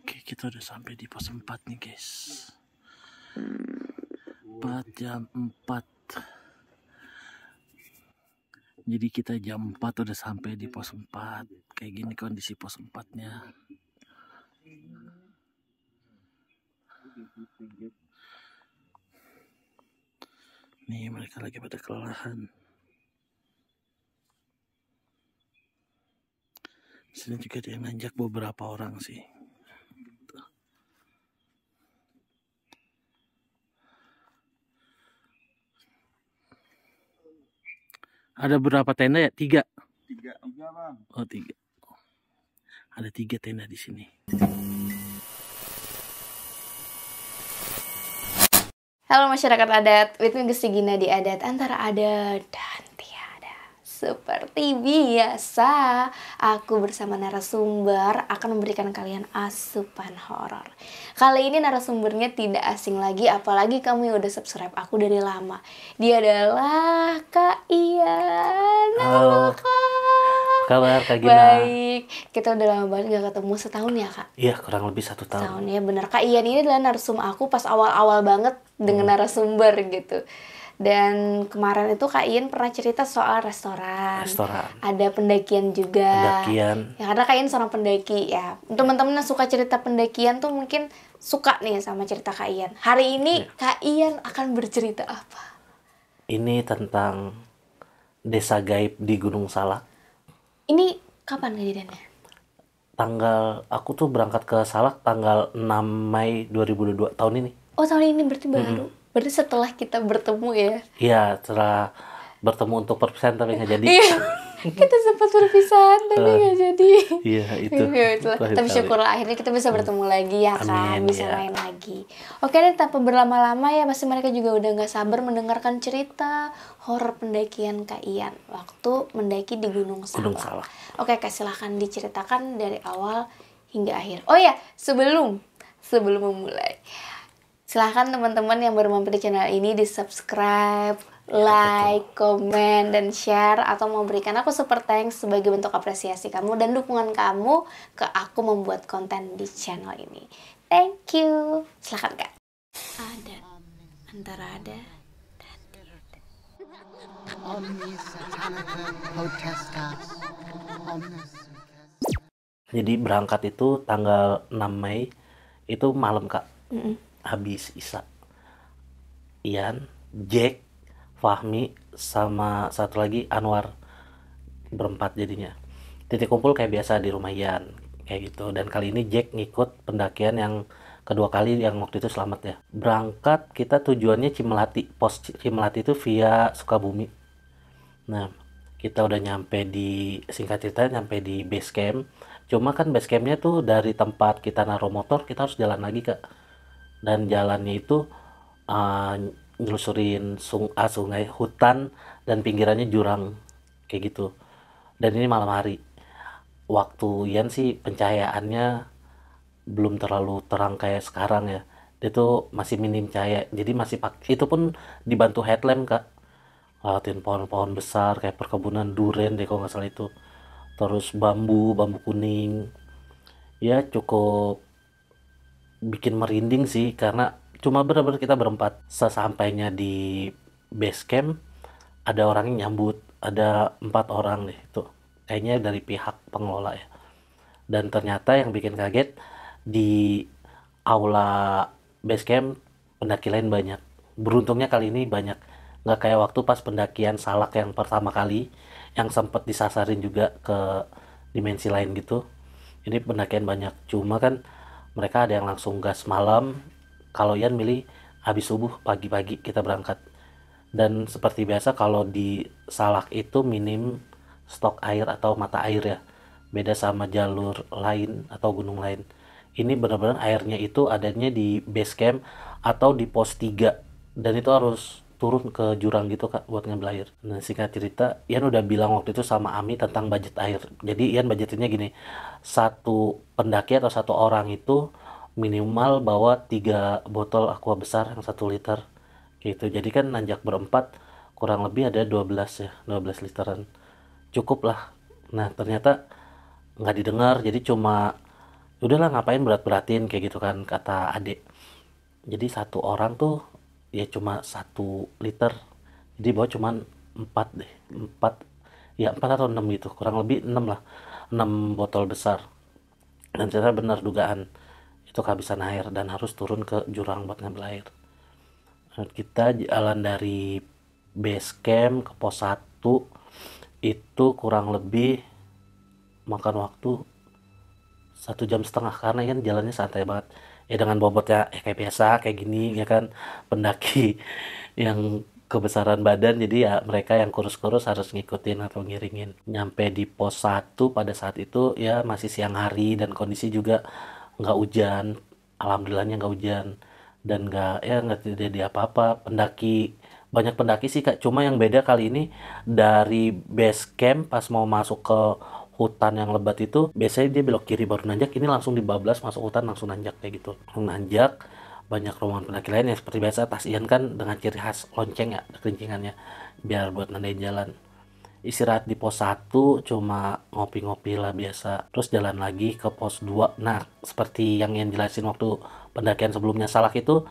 Oke, kita udah sampai di pos 4 nih guys. 4 jam 4. Jadi kita jam 4 udah sampai di pos 4. Kayak gini kondisi pos 4-nya. Nih mereka lagi pada kelelahan. Sini juga ada yang nanjak beberapa orang sih. Ada berapa tenda ya? 3? 3 bang. Oh 3. Ada 3 tenda di sini. Halo masyarakat adat, with me Gusti Gina di Adat Antara Adat dan Tiada. Seperti biasa, aku bersama narasumber akan memberikan kalian asupan horor. Kali ini narasumbernya tidak asing lagi, apalagi kamu yang udah subscribe aku dari lama. Dia adalah Kak Ian. Halo Kak. Kabar Kak Gina? Baik, kita udah lama banget gak ketemu, setahun ya Kak? Iya, kurang lebih 1 tahun. Setahun ya, bener. Kak Ian ini adalah narsum aku pas awal-awal banget dengan narasumber gitu. Dan kemarin itu Kak Ian pernah cerita soal restoran. Ada pendakian juga. Ya, karena Kak Ian seorang pendaki ya. Teman-teman yang suka cerita pendakian tuh mungkin suka nih sama cerita Kak Ian. Hari ini Kak Ian akan bercerita apa? Ini tentang desa gaib di Gunung Salak. Ini kapan kejadiannya? Aku tuh berangkat ke Salak tanggal 6 Mei 2022 tahun ini. Oh, tahun ini berarti baru. Berarti setelah kita bertemu ya? Iya, setelah bertemu untuk perpisahan tapi nggak jadi. Iya, kita sempat perpisahan tapi nggak jadi. Iya, itu. Tapi syukurlah akhirnya kita bisa bertemu lagi ya kan. Amin, bisa ya. main lagi. Oke deh, tanpa berlama-lama ya, pasti mereka juga udah nggak sabar mendengarkan cerita horor pendakian Kak Ian waktu mendaki di Gunung Salak. Oke Kak, silahkan diceritakan dari awal hingga akhir. Oh ya, sebelum memulai, silahkan teman-teman yang baru mampir di channel ini di subscribe, like, komen, dan share, atau memberikan aku super thanks sebagai bentuk apresiasi kamu dan dukungan kamu ke aku membuat konten di channel ini. Thank you. Silahkan Kak. Ada antara ada dan tiada. Jadi berangkat itu tanggal 6 Mei itu malam Kak. Habis Isya. Ian, Jack, Fahmi, sama satu lagi Anwar, berempat jadinya. Titik kumpul kayak biasa di rumah Ian kayak gitu. Dan kali ini Jack ngikut pendakian yang kedua kali, yang waktu itu selamat ya. Berangkat kita tujuannya Cimelati. Pos Cimelati itu via Sukabumi. Nah, kita udah nyampe di, singkat cerita nyampe di base camp. Cuma kan base campnya tuh dari tempat kita naruh motor kita harus jalan lagi Kak. Dan jalannya itu nyelusurin sungai, hutan, dan pinggirannya jurang kayak gitu. Dan ini malam hari. Waktu Ian sih pencahayaannya belum terlalu terang kayak sekarang ya. Dia tuh masih minim cahaya. Jadi masih itu pun dibantu headlamp Kak. Lewatin pohon-pohon besar kayak perkebunan duren deh kalau nggak salah itu. Terus bambu kuning. Ya cukup bikin merinding sih, karena cuma benar-benar kita berempat. Sesampainya di base camp ada orang yang nyambut, ada 4 orang deh itu, kayaknya dari pihak pengelola ya. Dan ternyata yang bikin kaget, di aula base camp pendaki lain banyak. Beruntungnya kali ini banyak, nggak kayak waktu pas pendakian Salak yang pertama kali yang sempat disasarin juga ke dimensi lain gitu. Ini pendakian banyak, cuma kan mereka ada yang langsung gas malam. Kalau Ian milih habis subuh pagi-pagi kita berangkat. Dan seperti biasa kalau di Salak itu minim stok air atau mata air ya. Beda sama jalur lain atau gunung lain. Ini benar-benar airnya itu adanya di base camp atau di pos 3. Dan itu harus turun ke jurang gitu Kak buat ngambil air. Nah singkat cerita, Ian udah bilang waktu itu sama Ami tentang budget air. Jadi Ian budgetinnya gini, satu pendaki atau satu orang itu minimal bawa 3 botol aqua besar yang 1 liter gitu. Jadi kan nanjak berempat kurang lebih ada 12 ya, 12 literan cukup lah. Nah ternyata nggak didengar, jadi cuma udahlah ngapain berat-beratin kayak gitu kan kata adik. Jadi satu orang tuh ya cuma 1 liter, jadi bawa cuman 4 deh, 4, ya 4 atau 6 gitu, kurang lebih 6 lah, 6 botol besar. Dan ternyata benar dugaan itu kehabisan air dan harus turun ke jurang buat ngambil air. Nah, kita jalan dari base camp ke pos 1 itu kurang lebih makan waktu 1,5 jam karena kan jalannya santai banget ya, dengan bobotnya kayak biasa kayak gini ya kan, pendaki yang kebesaran badan, jadi ya mereka yang kurus-kurus harus ngikutin atau ngiringin. Nyampe di pos 1 pada saat itu ya masih siang hari dan kondisi juga nggak hujan, alhamdulillahnya nggak hujan dan nggak terjadi apa-apa. Banyak pendaki sih kak, cuma yang beda kali ini dari base camp pas mau masuk ke hutan yang lebat itu biasanya dia belok kiri baru nanjak, ini langsung dibablas masuk hutan langsung nanjak kayak gitu, langsung nanjak. Banyak rombongan pendaki lain yang seperti biasa tas Ian kan dengan ciri khas lonceng ya kelincingannya biar buat nandain jalan. Istirahat di pos 1 cuma ngopi-ngopi lah biasa, terus jalan lagi ke pos 2. Nah seperti yang jelasin waktu pendakian sebelumnya, Salak itu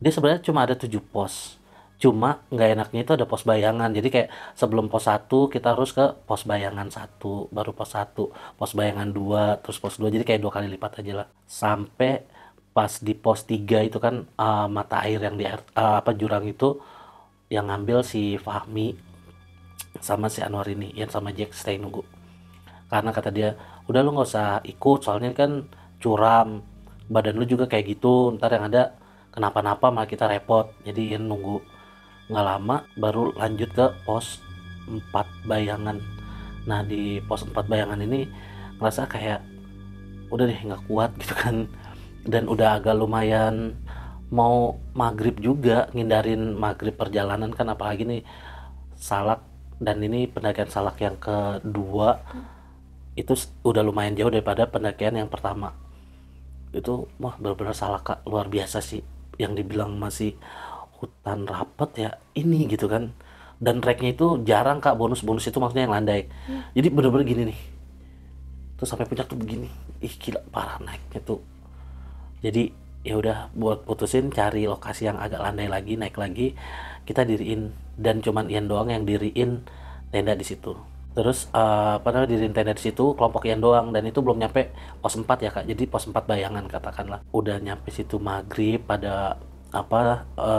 dia sebenarnya cuma ada 7 pos, cuma nggak enaknya itu ada pos bayangan, jadi kayak sebelum pos 1 kita harus ke pos bayangan 1, baru pos 1, pos bayangan 2, terus pos 2, jadi kayak 2 kali lipat aja lah. Sampai pas di pos 3 itu kan mata air yang di jurang itu yang ngambil si Fahmi sama si Anwar ini, yang sama Jack stay nunggu. Karena kata dia, udah lu nggak usah ikut, soalnya kan curam, badan lu juga kayak gitu, ntar yang ada kenapa-napa malah kita repot. Jadi Ian nunggu. Nggak lama baru lanjut ke pos 4 bayangan. Nah di pos 4 bayangan ini ngerasa kayak udah deh nggak kuat gitu kan, dan udah agak lumayan mau maghrib juga, ngindarin maghrib perjalanan kan, apalagi nih Salak, dan ini pendakian Salak yang kedua itu udah lumayan jauh daripada pendakian yang pertama. Itu wah benar-benar Salak kak, luar biasa sih, yang dibilang masih hutan rapet ya ini gitu kan, dan treknya itu jarang kak, bonus itu maksudnya yang landai. Jadi bener-bener gini nih, terus sampai puncak tuh begini, ih gila parah naiknya tuh. Jadi ya udah buat putusin cari lokasi yang agak landai lagi, naik lagi, kita diriin, dan cuman Ian doang yang diriin tenda di situ. Terus diriin tenda di situ kelompok Ian doang, dan itu belum nyampe pos 4 ya kak, jadi pos 4 bayangan katakanlah. Udah nyampe situ maghrib pada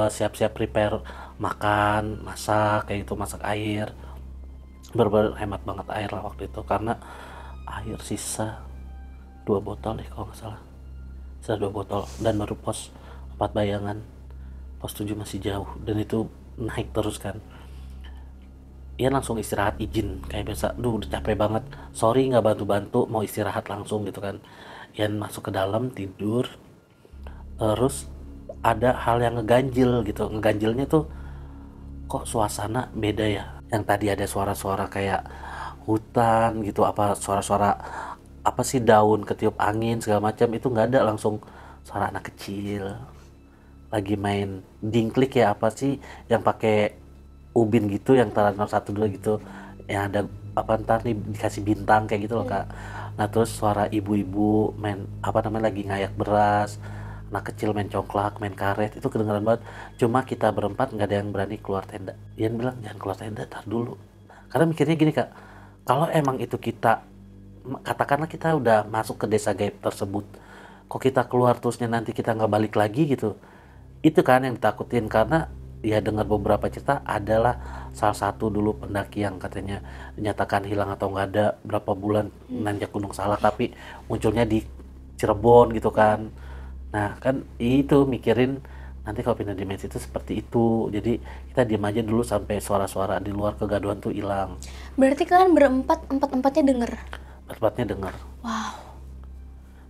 siap-siap prepare makan, masak kayak gitu, masak air, bener-bener hemat banget air lah waktu itu karena air sisa 2 botol deh kalau nggak salah, sisa 2 botol, dan baru pos 4 bayangan, pos 7 masih jauh dan itu naik terus kan. Ia langsung istirahat, izin kayak biasa, udah capek banget, sorry nggak bantu-bantu, mau istirahat langsung gitu kan. Ian masuk ke dalam tidur, terus ada hal yang ngeganjil gitu. Ngeganjilnya tuh kok suasana beda ya, yang tadi ada suara-suara kayak hutan gitu, apa suara-suara apa sih, daun ketiup angin segala macam, itu nggak ada, langsung suara anak kecil lagi main dingklik ya, apa sih yang pakai ubin gitu, yang tara 1 2 gitu, yang ada apa ntar nih dikasih bintang kayak gitu loh kak. Nah terus suara ibu-ibu main lagi ngayak beras, anak kecil main congklak, main karet, itu kedengeran banget. Cuma kita berempat nggak ada yang berani keluar tenda. Ian bilang jangan keluar tenda, tar dulu, karena mikirnya gini kak, kalau emang itu kita, katakanlah kita udah masuk ke desa gaib tersebut, kok kita keluar terusnya nanti kita nggak balik lagi gitu, itu kan yang ditakutin. Karena ya dengar beberapa cerita adalah salah satu dulu pendaki yang katanya dinyatakan hilang atau nggak ada berapa bulan nanjak Gunung Salak, tapi munculnya di Cirebon gitu kan. Nah kan itu mikirin nanti kalau pindah dimensi itu seperti itu, jadi kita diam aja dulu sampai suara-suara di luar kegaduhan tuh hilang. Berarti kalian berempat, empat-empatnya denger? Empat-empatnya dengar, Wow.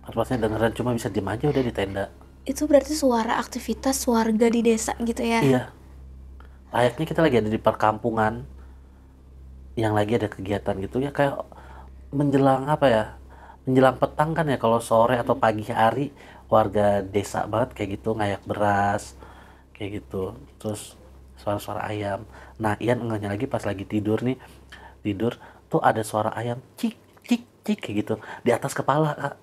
empat-empatnya dengeran, cuma bisa diam aja udah di tenda. Itu berarti suara aktivitas warga di desa gitu ya? Iya, layaknya kita lagi ada di perkampungan yang lagi ada kegiatan gitu ya, kayak menjelang menjelang petang kan ya, kalau sore atau pagi hari warga desa banget kayak gitu, ngayak beras kayak gitu, terus suara-suara ayam. Nah Ian enggaknya lagi pas lagi tidur tuh ada suara ayam cik cik cik kayak gitu di atas kepala kak,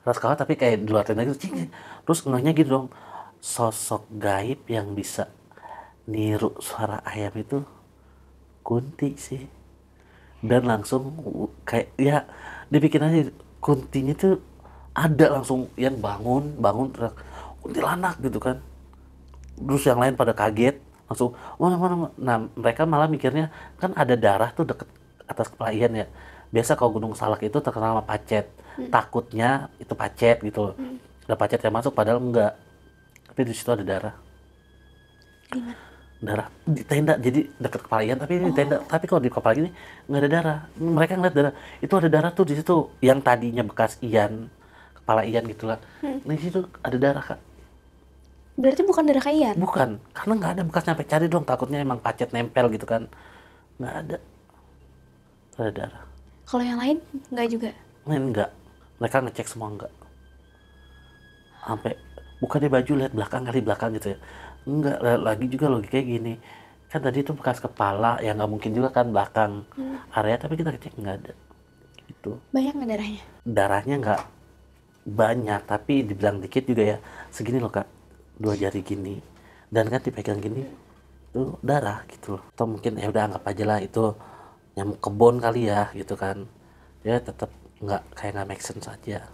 Ras kawat tapi kayak di luar tenda gitu, cing. Terus ngehnya gitu dong, sosok gaib yang bisa niru suara ayam itu Kunti sih. Dan langsung kayak ya dibikin aja Kuntinya tuh ada langsung yang bangun bangun teriak kuntilanak gitu kan. Terus yang lain pada kaget langsung mana mana. Nah mereka malah mikirnya kan ada darah tuh deket atas kepala Ian ya. Biasa kalau Gunung Salak itu terkenal sama pacet, takutnya itu pacet gitu loh. Ada pacet yang masuk padahal enggak, tapi di situ ada darah. Gimana? Darah di tenda, jadi deket kepala Ian tapi ini di tenda, tapi kalau di kepala gini nggak ada darah. Mereka ngeliat darah, itu ada darah tuh di situ yang tadinya bekas Ian, kepala Ian gitulah. Nah di situ ada darah kak. Berarti bukan darah Kak Ian? Bukan, karena nggak ada bekas, nyampe cari dong, takutnya emang pacet nempel gitu kan. Nggak ada, ada darah. Kalau yang lain nggak juga? Nah, enggak, mereka ngecek semua enggak. Sampai buka deh baju, lihat belakang kali, belakang gitu ya. Enggak, lagi juga logikanya gini. Kan tadi itu bekas kepala, ya nggak mungkin juga kan belakang area, tapi kita cek nggak ada. Gitu. Banyak nggak darahnya? Darahnya nggak banyak, tapi dibilang dikit juga ya. Segini loh kak, 2 jari gini. Dan kan dipegang gini, itu darah gitu loh. Atau mungkin ya udah anggap aja lah itu nyamuk kebon kali ya gitu kan. Ya tetap nggak make sense aja.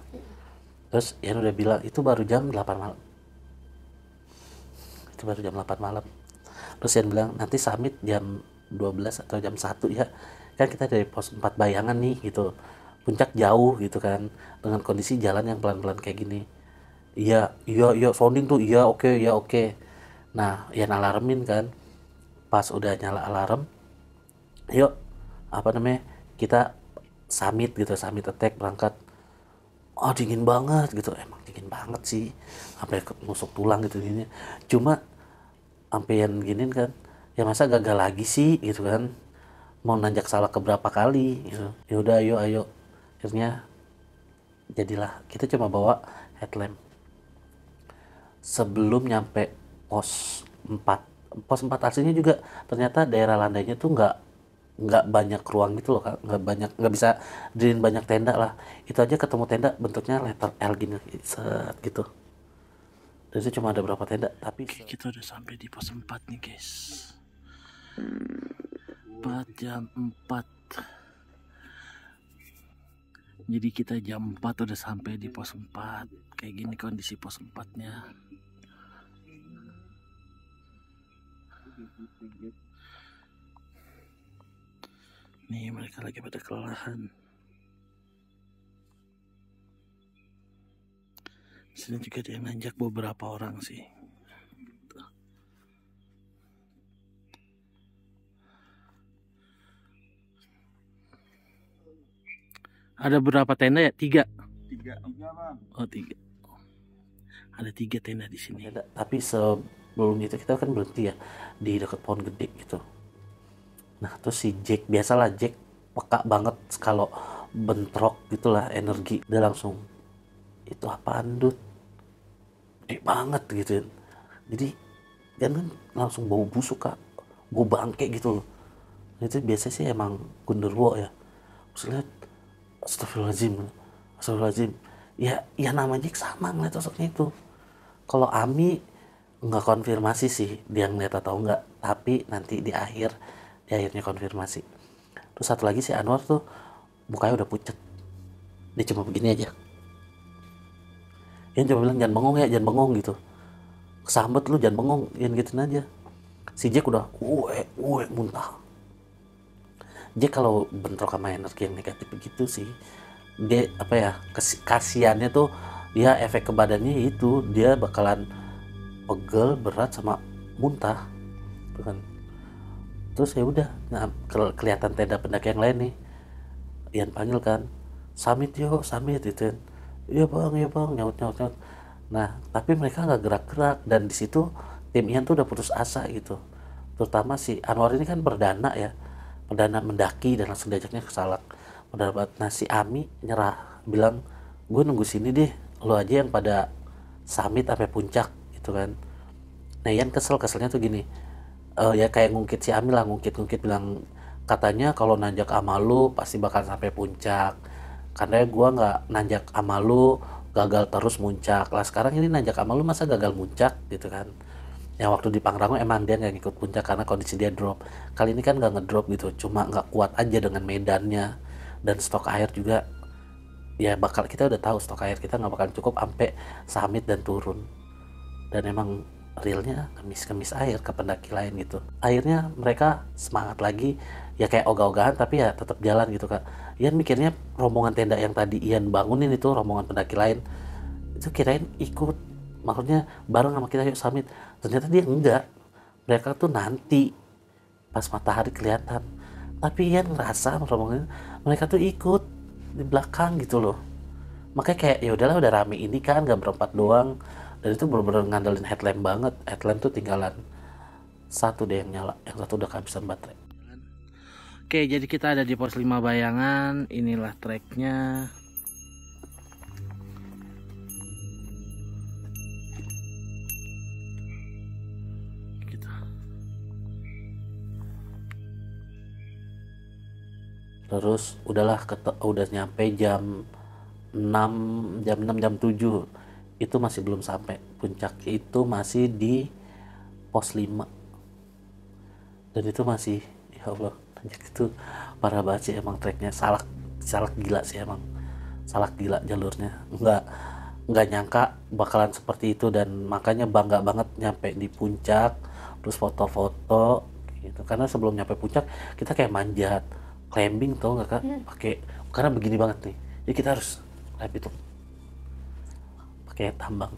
Terus Ian udah bilang itu baru jam 8 malam. Itu baru jam 8 malam. Terus Ian bilang nanti summit jam 12 atau jam 1 ya. Kan kita dari pos 4 Bayangan nih gitu. Puncak jauh gitu kan. Dengan kondisi jalan yang pelan-pelan kayak gini. Iya, sounding tuh iya oke, iya oke. Nah, Ian alarmin kan. Pas udah nyala alarm, yuk apa namanya? Kita summit gitu, summit attack berangkat. Oh dingin banget gitu, emang dingin banget sih, sampai nusuk tulang gitu gini. Cuma sampean giniin kan, ya masa gagal lagi sih gitu kan, mau nanjak salah keberapa kali gitu. Ya udah ayo, akhirnya jadilah kita cuma bawa headlamp. Sebelum nyampe pos 4, pos 4 aslinya juga ternyata daerah landainya tuh nggak banyak ruang gitu loh kak, nggak bisa diriin banyak tenda lah. Itu aja ketemu tenda bentuknya letter L gini set gitu. Dan itu cuma ada berapa tenda, tapi kita udah sampai di pos 4 nih guys. 4 jam 4. Jadi kita jam 4 udah sampai di pos 4. Kayak gini kondisi pos 4-nya. Nih mereka lagi pada kelelahan. Sini juga dia nanjak beberapa orang sih. Ada berapa tenda ya? 3. 3 bang. Oh 3. Ada 3 tenda di sini. Tapi sebelum itu kita kan berhenti ya di dekat pohon gede gitu. Nah terus si Jack, biasalah Jack peka banget kalau bentrok gitulah energi. Dia langsung, itu apaan Dut? Gede banget gitu. Jadi dia kan langsung bau busuk kak, bau bangke gitu loh. Itu biasanya sih emang genderuwo ya. Terus lihat, Astagfirullahaladzim. Ya namanya sama ngeliat sosoknya itu. Kalau Ami nggak konfirmasi sih dia ngeliat atau enggak, tapi nanti di akhirnya konfirmasi. Terus satu lagi si Anwar tuh mukanya udah pucet, dia cuma begini aja. Ian coba bilang jangan bengong ya, jangan bengong gitu. Kesambet lu jangan bengong, Ian gituin aja. Si Jack udah muntah. Jack kalau bentrok sama energi yang negatif begitu sih, dia apa ya, kasiannya tuh dia efek ke badannya itu dia bakalan pegel, berat sama muntah kan. Terus ya udah, nah, kelihatan tenda pendaki yang lain nih, Ian panggil kan, summit yuk, summit gitu. Iya bang, nyaut. Nah tapi mereka nggak gerak-gerak, dan di situ tim Ian tuh udah putus asa gitu. Terutama si Anwar ini kan perdana mendaki dan langsung diajaknya ke Salak. Nah si Ami nyerah, bilang gue nunggu sini deh, lo aja yang pada summit sampai puncak gitu kan. Nah Ian keselnya tuh gini, ya kayak ngungkit si Ami lah, ngungkit bilang katanya kalau nanjak sama lu pasti bakal sampai puncak, karena gue nggak nanjak sama lu gagal terus muncak lah. Sekarang ini nanjak sama lu masa gagal muncak gitu kan. Yang waktu di Pangrango emang dia nggak ngikut puncak karena kondisi dia drop. Kali ini kan nggak ngedrop gitu, cuma nggak kuat aja dengan medannya. Dan stok air juga, ya bakal kita udah tahu stok air kita nggak bakal cukup sampai summit dan turun. Dan emang realnya kemis air ke pendaki lain gitu. Akhirnya mereka semangat lagi, ya kayak ogah-ogahan tapi ya tetap jalan gitu Kak. Ian mikirnya rombongan tenda yang tadi Ian bangunin itu rombongan pendaki lain, itu kirain ikut, maksudnya bareng sama kita yuk summit. Ternyata dia enggak, mereka tuh nanti pas matahari kelihatan. Tapi Ian ngerasa rombongan mereka tuh ikut di belakang gitu loh. Makanya kayak ya udahlah, udah rame ini kan gak berempat doang. Dan itu bener-bener ngandelin headlamp banget. Headlamp tuh tinggalan satu deh yang nyala, yang satu udah kehabisan baterai. Oke, jadi kita ada di pos 5 Bayangan. Inilah treknya. Gitu. Terus udahlah udah nyampe jam 6, jam 7 itu masih belum sampai puncak, itu masih di pos 5. Dan itu masih, ya Allah, itu parah banget sih emang treknya. Salak gila sih emang, salak gila jalurnya. Nggak nyangka bakalan seperti itu, dan makanya bangga banget nyampe di puncak terus foto-foto gitu. Karena sebelum nyampe puncak kita kayak manjat climbing, tau nggak Kak, pakai, karena begini banget nih, jadi kita harus climb itu pakai tambang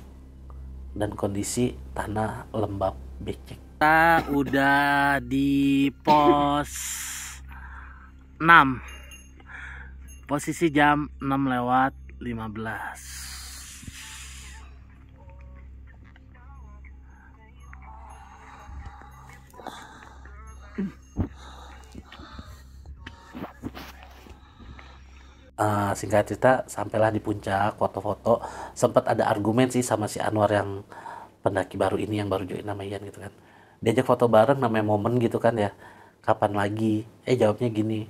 dan kondisi tanah lembab becek. Kita udah di pos 6, posisi jam 6:15. Singkat cerita sampailah di puncak, foto-foto. Sempat ada argumen sih sama si Anwar yang pendaki baru ini, yang baru join nama Ian gitu kan. Diajak foto bareng, namanya momen gitu kan ya. Kapan lagi? Jawabnya gini,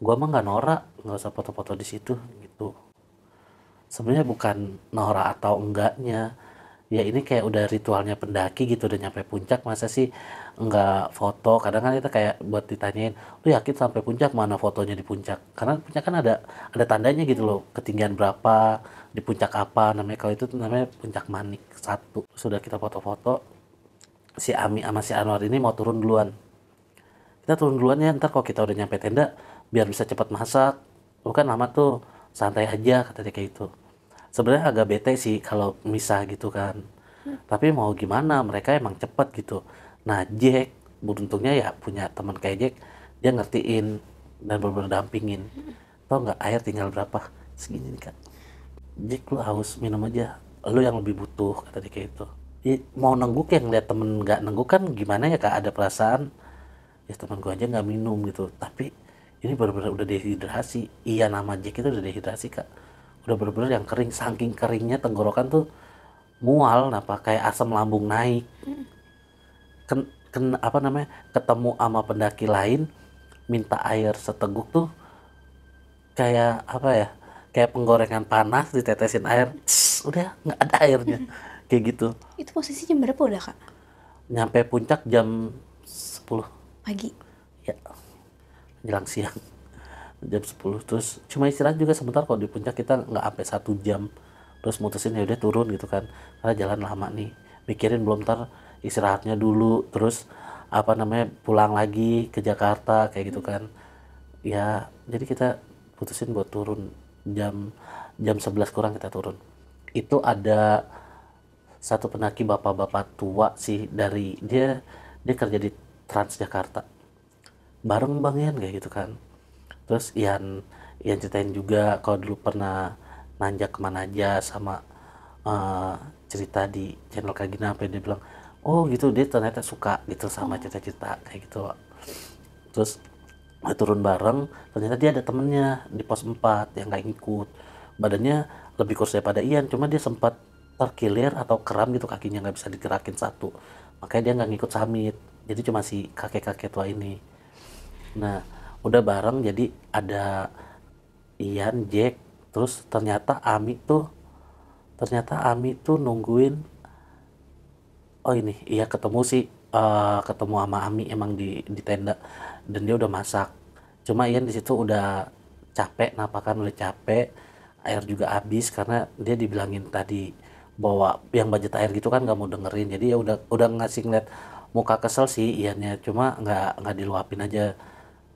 gua mah nggak norak, nggak usah foto-foto di situ gitu. Sebenarnya bukan norak atau enggaknya, ya ini kayak udah ritualnya pendaki gitu, udah nyampe puncak masa sih nggak foto. Kadang kan kita kayak buat ditanyain, lu yakin sampai puncak, mana fotonya di puncak? Karena puncak kan ada tandanya gitu loh, ketinggian berapa, di puncak apa namanya. Kalau itu namanya puncak Manik 1. Sudah kita foto-foto, si Ami sama si Anwar ini mau turun duluan. Kita turun duluan ya, ntar kalau kita udah nyampe tenda biar bisa cepat masak, lu kan lama tuh, santai aja kata dia kayak gitu. Sebenarnya agak bete sih kalau misah gitu kan, tapi mau gimana, mereka emang cepet gitu. Nah Jack beruntungnya ya punya teman kayak Jack, dia ngertiin dan bener-bener dampingin. Tau nggak, air tinggal berapa, segini nih Kak. Jack, lu haus, minum aja, lu yang lebih butuh kata dia kayak gitu. Mau nengguk, yang lihat temen nggak nengguk kan gimana ya Kak, ada perasaan. Ya teman gua aja nggak minum gitu, tapi ini bener-bener udah dehidrasi. Iya, nama Jack itu udah dehidrasi Kak, udah bener-bener yang kering, saking keringnya tenggorokan tuh mual, apa kayak asam lambung naik. Apa namanya, ketemu sama pendaki lain minta air seteguk tuh kayak apa ya, kayak penggorengan panas ditetesin air, udah nggak ada airnya. Kayak gitu. Itu posisi jam berapa udah Kak? Nyampe puncak jam 10 Pagi. ya, jelang siang, jam 10. Terus cuma istirahat juga sebentar, kalau di puncak kita nggak sampai 1 jam. Terus mutusin ya udah turun gitu kan, karena jalan lama nih, mikirin belum, ntar istirahatnya dulu, terus apa namanya, pulang lagi ke Jakarta kayak gitu kan ya. Jadi kita putusin buat turun jam jam 11 kurang kita turun. Itu ada satu pendaki bapak-bapak tua sih, dari dia kerja di Transjakarta, bareng Bang Ian kayak gitu kan. Terus Ian ceritain juga kalau dulu pernah nanjak kemana aja, sama cerita di channel Kagina, apa dia bilang, oh gitu, dia ternyata suka gitu sama cerita-cerita kayak gitu. Terus turun bareng, ternyata dia ada temennya di pos 4 yang gak ngikut, badannya lebih kurus daripada Ian, cuma dia sempat terkilir atau kram gitu, kakinya nggak bisa digerakin satu, makanya dia nggak ngikut summit. Jadi cuma si kakek-kakek tua ini. Nah udah bareng, jadi ada Ian, Jack, terus ternyata Ami tuh Ternyata Ami tuh nungguin, oh ini iya ketemu sih, ketemu sama Ami emang di tenda, dan dia udah masak. Cuma Ian di situ udah capek, napakan udah capek, air juga habis karena dia dibilangin tadi bahwa yang budget air gitu kan nggak mau dengerin. Jadi ya udah ngasih ngeliat muka kesel sih Iannya, cuma nggak diluapin aja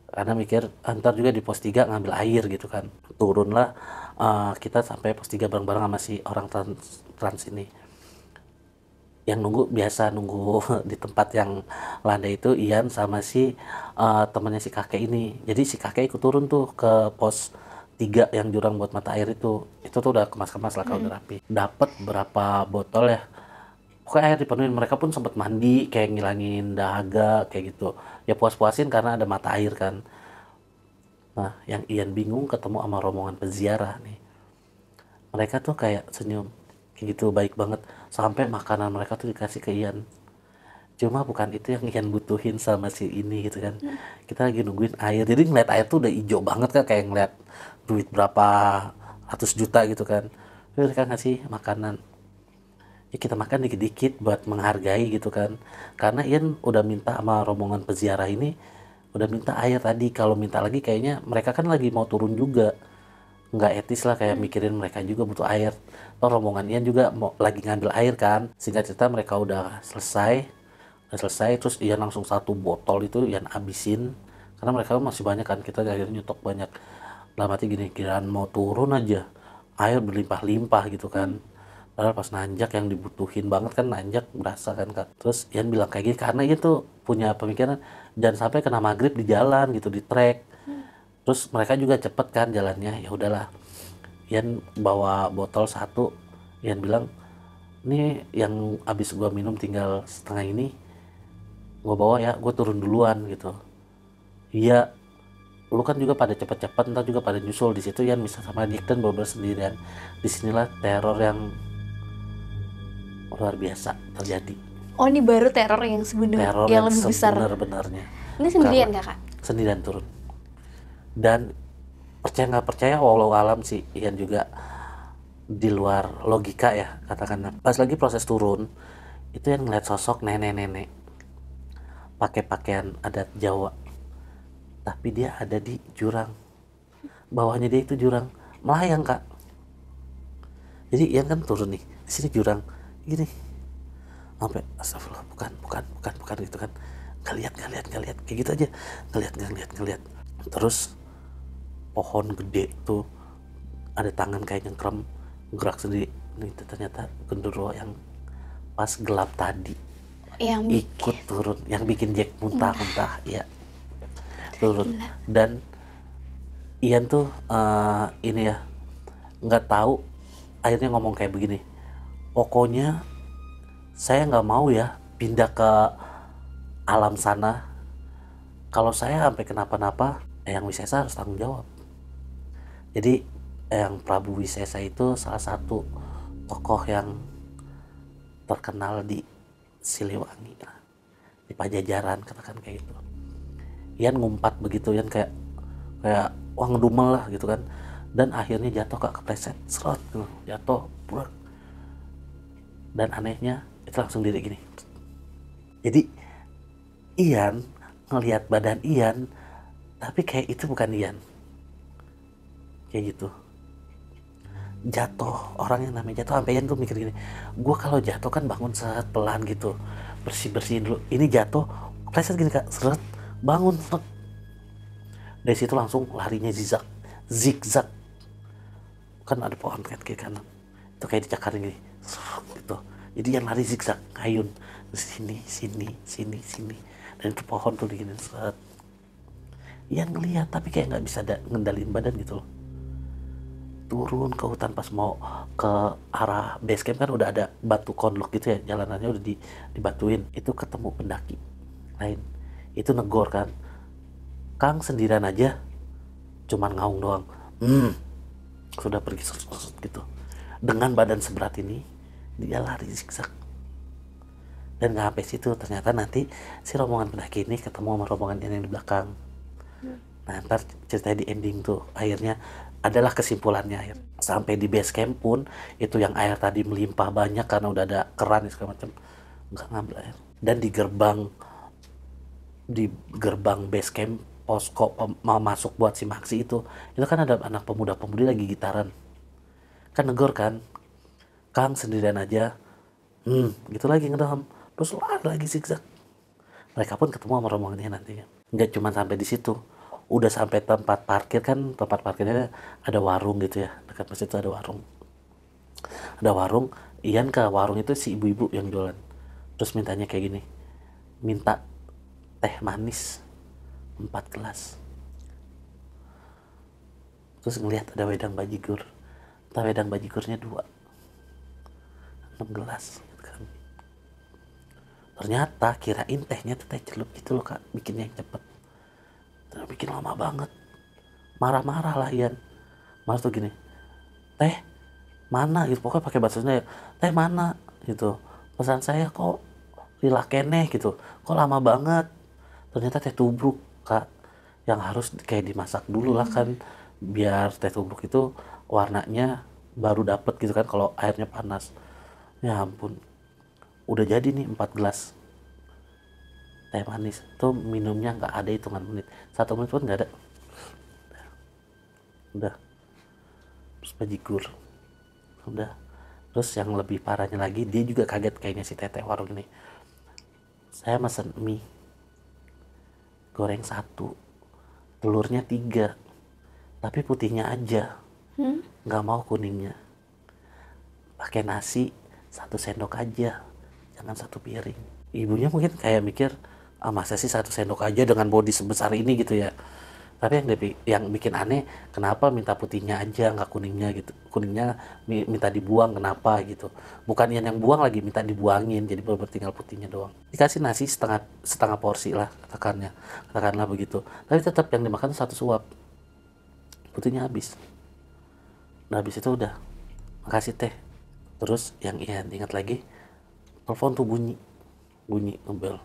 karena mikir ntar juga di pos 3 ngambil air gitu kan. Turunlah, kita sampai pos 3 bareng-bareng sama si orang trans ini. Yang nunggu biasa nunggu di tempat yang landai itu Ian sama si temannya si kakek ini. Jadi si kakek ikut turun tuh ke pos 3 yang jurang buat mata air itu tuh udah kemas-kemas lah kalau udah rapi. Dapat berapa botol ya, pokoknya air dipenuhin. Mereka pun sempat mandi kayak ngilangin dahaga kayak gitu ya, puas-puasin karena ada mata air kan. Nah yang Ian bingung ketemu sama rombongan peziarah nih, mereka tuh kayak senyum kayak gitu, baik banget, sampai makanan mereka tuh dikasih ke Ian. Cuma bukan itu yang Ian butuhin sama si ini gitu kan. Kita lagi nungguin air, jadi ngeliat air tuh udah hijau banget kan, kayak ngeliat duit berapa ratus juta gitu kan. Terus mereka ngasih makanan, ya kita makan dikit-dikit buat menghargai gitu kan. Karena Ian udah minta sama rombongan peziarah ini, udah minta air tadi, kalau minta lagi kayaknya mereka kan lagi mau turun juga, nggak etis lah kayak mikirin mereka juga butuh air. Toh rombongan Ian juga mau lagi ngambil air kan. Singkat cerita mereka udah selesai terus Ian langsung satu botol itu Ian abisin karena mereka masih banyak kan, kita akhirnya nyetok banyak. Dalam hati gini, kiraan mau turun aja air berlimpah-limpah gitu kan, padahal pas nanjak yang dibutuhin banget kan, nanjak berasa kan Kak. Terus Ian bilang kayak gini karena Ian tuh punya pemikiran jangan sampai kena maghrib di jalan gitu, di trek. Terus mereka juga cepet kan jalannya, ya udahlah Ian bawa botol satu. Ian bilang ini yang abis gua minum tinggal setengah ini, gua bawa ya, gua turun duluan gitu. Iya, lu kan juga pada cepet-cepet ntar juga pada nyusul. Di situ Ian bisa sama Jack dan bener sendirian. Disinilah teror yang luar biasa terjadi, Oh, ini baru teror yang sebenarnya teror yang yang lebih besar. sebenar-benarnya. Ini sendirian Karena kakak? sendirian turun, dan percaya nggak percaya walau alam sih Ian juga di luar logika ya katakan. Pas lagi proses turun itu yang ngeliat sosok nenek-nenek pakai pakaian adat Jawa, tapi dia ada di jurang, bawahnya dia itu jurang melayang Kak. Jadi Ian kan turun nih, di sini jurang gini, sampai astagfirullah, bukan gitu kan, ngeliat kayak gitu aja, ngeliat. Terus pohon gede tuh ada tangan kayak nyengkrem gerak sendiri. Nih ternyata genderuwo yang pas gelap tadi Yang ikut turun, yang bikin Jack muntah-muntah ya, turun. Dan Ian tuh ini ya nggak tahu, akhirnya ngomong kayak begini, pokoknya saya nggak mau ya pindah ke alam sana, kalau saya sampai kenapa-napa Eyang Wisesa harus tanggung jawab. Jadi Eyang Prabu Wisesa itu salah satu tokoh yang terkenal di Siliwangi, di Pajajaran katakan kayak gitu. Ian ngumpat begitu, Ian kayak wah ngedumel lah gitu kan, dan akhirnya jatuh Kak, kepleset serot gitu, jatuh brek. Dan anehnya itu langsung diri gini. Jadi Ian ngelihat badan Ian, tapi kayak itu bukan Ian, kayak gitu. Jatuh, orang yang namanya jatuh, sampai Ian tuh mikir gini, gue kalau jatuh kan bangun set pelan gitu, bersihin dulu. Ini jatuh kepleset gini Kak, seret, bangun seret. Dari situ langsung larinya zigzag kan, ada pohon kan kiri kanan itu kayak dicakarin gini gitu. Jadi yang lari zigzag ngayun sini, dan itu pohon tuh digini set. Yang ngeliat tapi kayak nggak bisa ngendalin badan gitu loh. Turun ke hutan, pas mau ke arah base camp kan udah ada batu konluk gitu ya, jalanannya udah dibatuin. Itu ketemu pendaki lain, itu negor kan, Kang sendirian aja, cuman ngaung doang. Sudah pergi gitu. Dengan badan seberat ini dia lari zigzag. Dan nggak sampai situ, ternyata nanti si rombongan pendaki ini ketemu sama rombongan yang di belakang. Nah ntar ceritanya di ending tuh akhirnya adalah kesimpulannya air. Sampai di base camp pun itu yang air tadi melimpah banyak karena udah ada keran segala macam, nggak ngambil air. Dan di gerbang base camp posko mau masuk buat si Maksi itu kan ada anak pemuda-pemudi lagi gitaran, kan negor kan, Kang sendirian aja, gitu lagi ngedam, terus lagi zigzag. Mereka pun ketemu sama rombongannya nantinya. Nggak cuma sampai di situ, udah sampai tempat parkir kan, tempat parkirnya ada warung gitu ya, dekat masjid itu ada warung. Ian ke warung itu, si ibu-ibu yang jualan, terus mintanya kayak gini, minta teh manis 4 gelas. Terus ngelihat ada wedang bajigur, wedang bajigurnya 6 gelas gitu kan. Ternyata kirain tehnya tuh teh celup gitu loh Kak, bikinnya yang cepet, terus bikin lama banget. Marah-marah lah Ian, marah tuh gini, teh mana gitu, pokoknya pakai bahasa Sunda ya, teh mana gitu, pesan saya kok lila keneh gitu, kok lama banget. Ternyata teh tubruk Kak, yang harus kayak dimasak dulu lah kan, biar teh tubruk itu warnanya baru dapet gitu kan kalau airnya panas. Ya ampun, udah jadi nih 4 gelas teh manis tuh, minumnya nggak ada hitungan menit, 1 menit pun nggak ada, udah. Terus bajigur udah. Terus yang lebih parahnya lagi, dia juga kaget kayaknya si teteh warung ini, saya mesen mie goreng 1, telurnya 3, tapi putihnya aja, nggak mau kuningnya, pakai nasi 1 sendok aja, jangan 1 piring. Ibunya mungkin kayak mikir, masa sih 1 sendok aja dengan body sebesar ini gitu ya. Tapi yang bikin aneh, kenapa minta putihnya aja nggak kuningnya gitu, kuningnya minta dibuang kenapa gitu, bukan yang buang lagi, minta dibuangin, jadi baru tinggal putihnya doang. Dikasih nasi setengah porsi lah katakanlah begitu, tapi tetap yang dimakan 1 suap, putihnya habis. Nah habis itu udah, makasih teh. Terus yang ingat lagi, telepon tuh bunyi ngebel.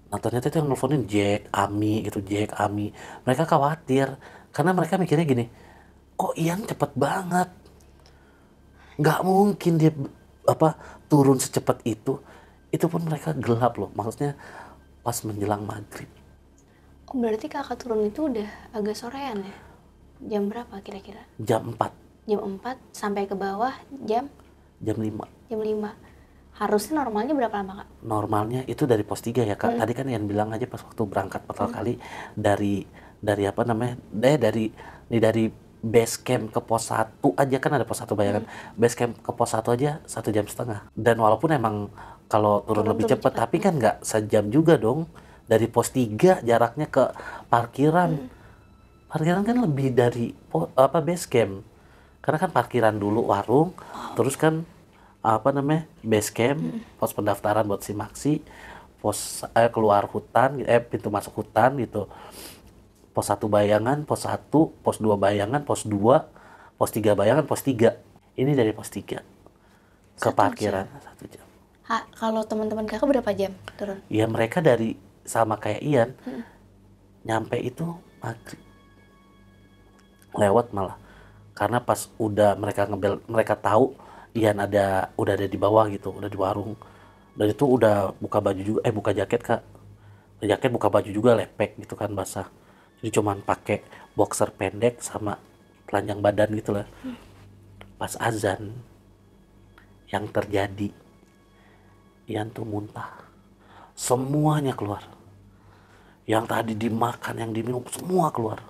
Nah ternyata itu yang nelfonin Jack, Ami gitu, Jack, Ami. Mereka khawatir karena mereka mikirnya gini, kok Ian cepet banget, nggak mungkin dia turun secepat itu pun mereka gelap loh, maksudnya pas menjelang maghrib. Oh, berarti kakak turun itu udah agak sorean ya? Jam berapa kira-kira? Jam 4. Jam 4 sampai ke bawah jam 5. Jam 5. Harusnya normalnya berapa lama Kak? Normalnya itu dari pos 3 ya Kak. Tadi kan yang bilang aja pas waktu berangkat pertama kali, dari apa namanya, dari base camp ke pos 1 aja kan ada pos 1 bayangan. Base camp ke pos 1 aja 1,5 jam. Dan walaupun emang kalau turun lebih cepat, tapi kan nggak sejam juga dong. Dari pos 3 jaraknya ke parkiran. Parkiran kan lebih dari base camp. Karena kan parkiran dulu warung, terus kan base camp, pos pendaftaran buat si Maksi, pos keluar hutan, pintu masuk hutan gitu, pos 1 bayangan, pos 1, pos 2 bayangan, pos 2, pos 3 bayangan, pos 3. Ini dari pos 3 ke parkiran 1 jam. Kalau teman-teman kakak berapa jam turun? Ya mereka dari sama kayak Ian, nyampe itu maghrib lewat malah, karena pas udah mereka ngebel, mereka tahu Ian udah ada di bawah gitu, udah di warung. Dan itu udah buka baju juga, buka jaket Kak. Jaket buka baju juga, lepek gitu kan, basah. Jadi cuman pakai boxer pendek sama telanjang badan gitu lah. Pas azan yang terjadi, Ian tuh muntah. Semuanya keluar. Yang tadi dimakan, yang diminum, semua keluar.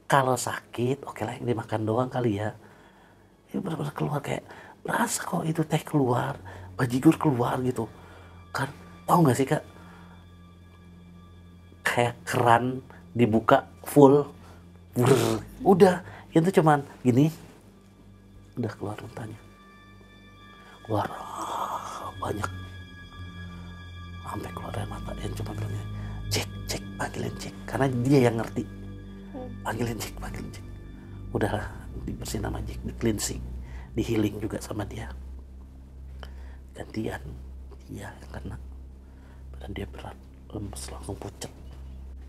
Kalau sakit, oke lah yang dimakan doang kali ya. Ini benar-benar keluar, kayak berasa kok itu teh keluar, bajigur keluar gitu kan. Tahu nggak sih Kak, kayak keran dibuka full, udah itu cuman gini, udah keluar muntahnya, keluar banyak, sampai keluar air mata. Yang cuma bilangnya cek panggilin cek, karena dia yang ngerti, panggilin cek. Udahlah, dibersihin sama Jack, di cleansing, di healing juga sama dia. Gantian dia yang kena, badan dia berat, lemes, langsung pucet.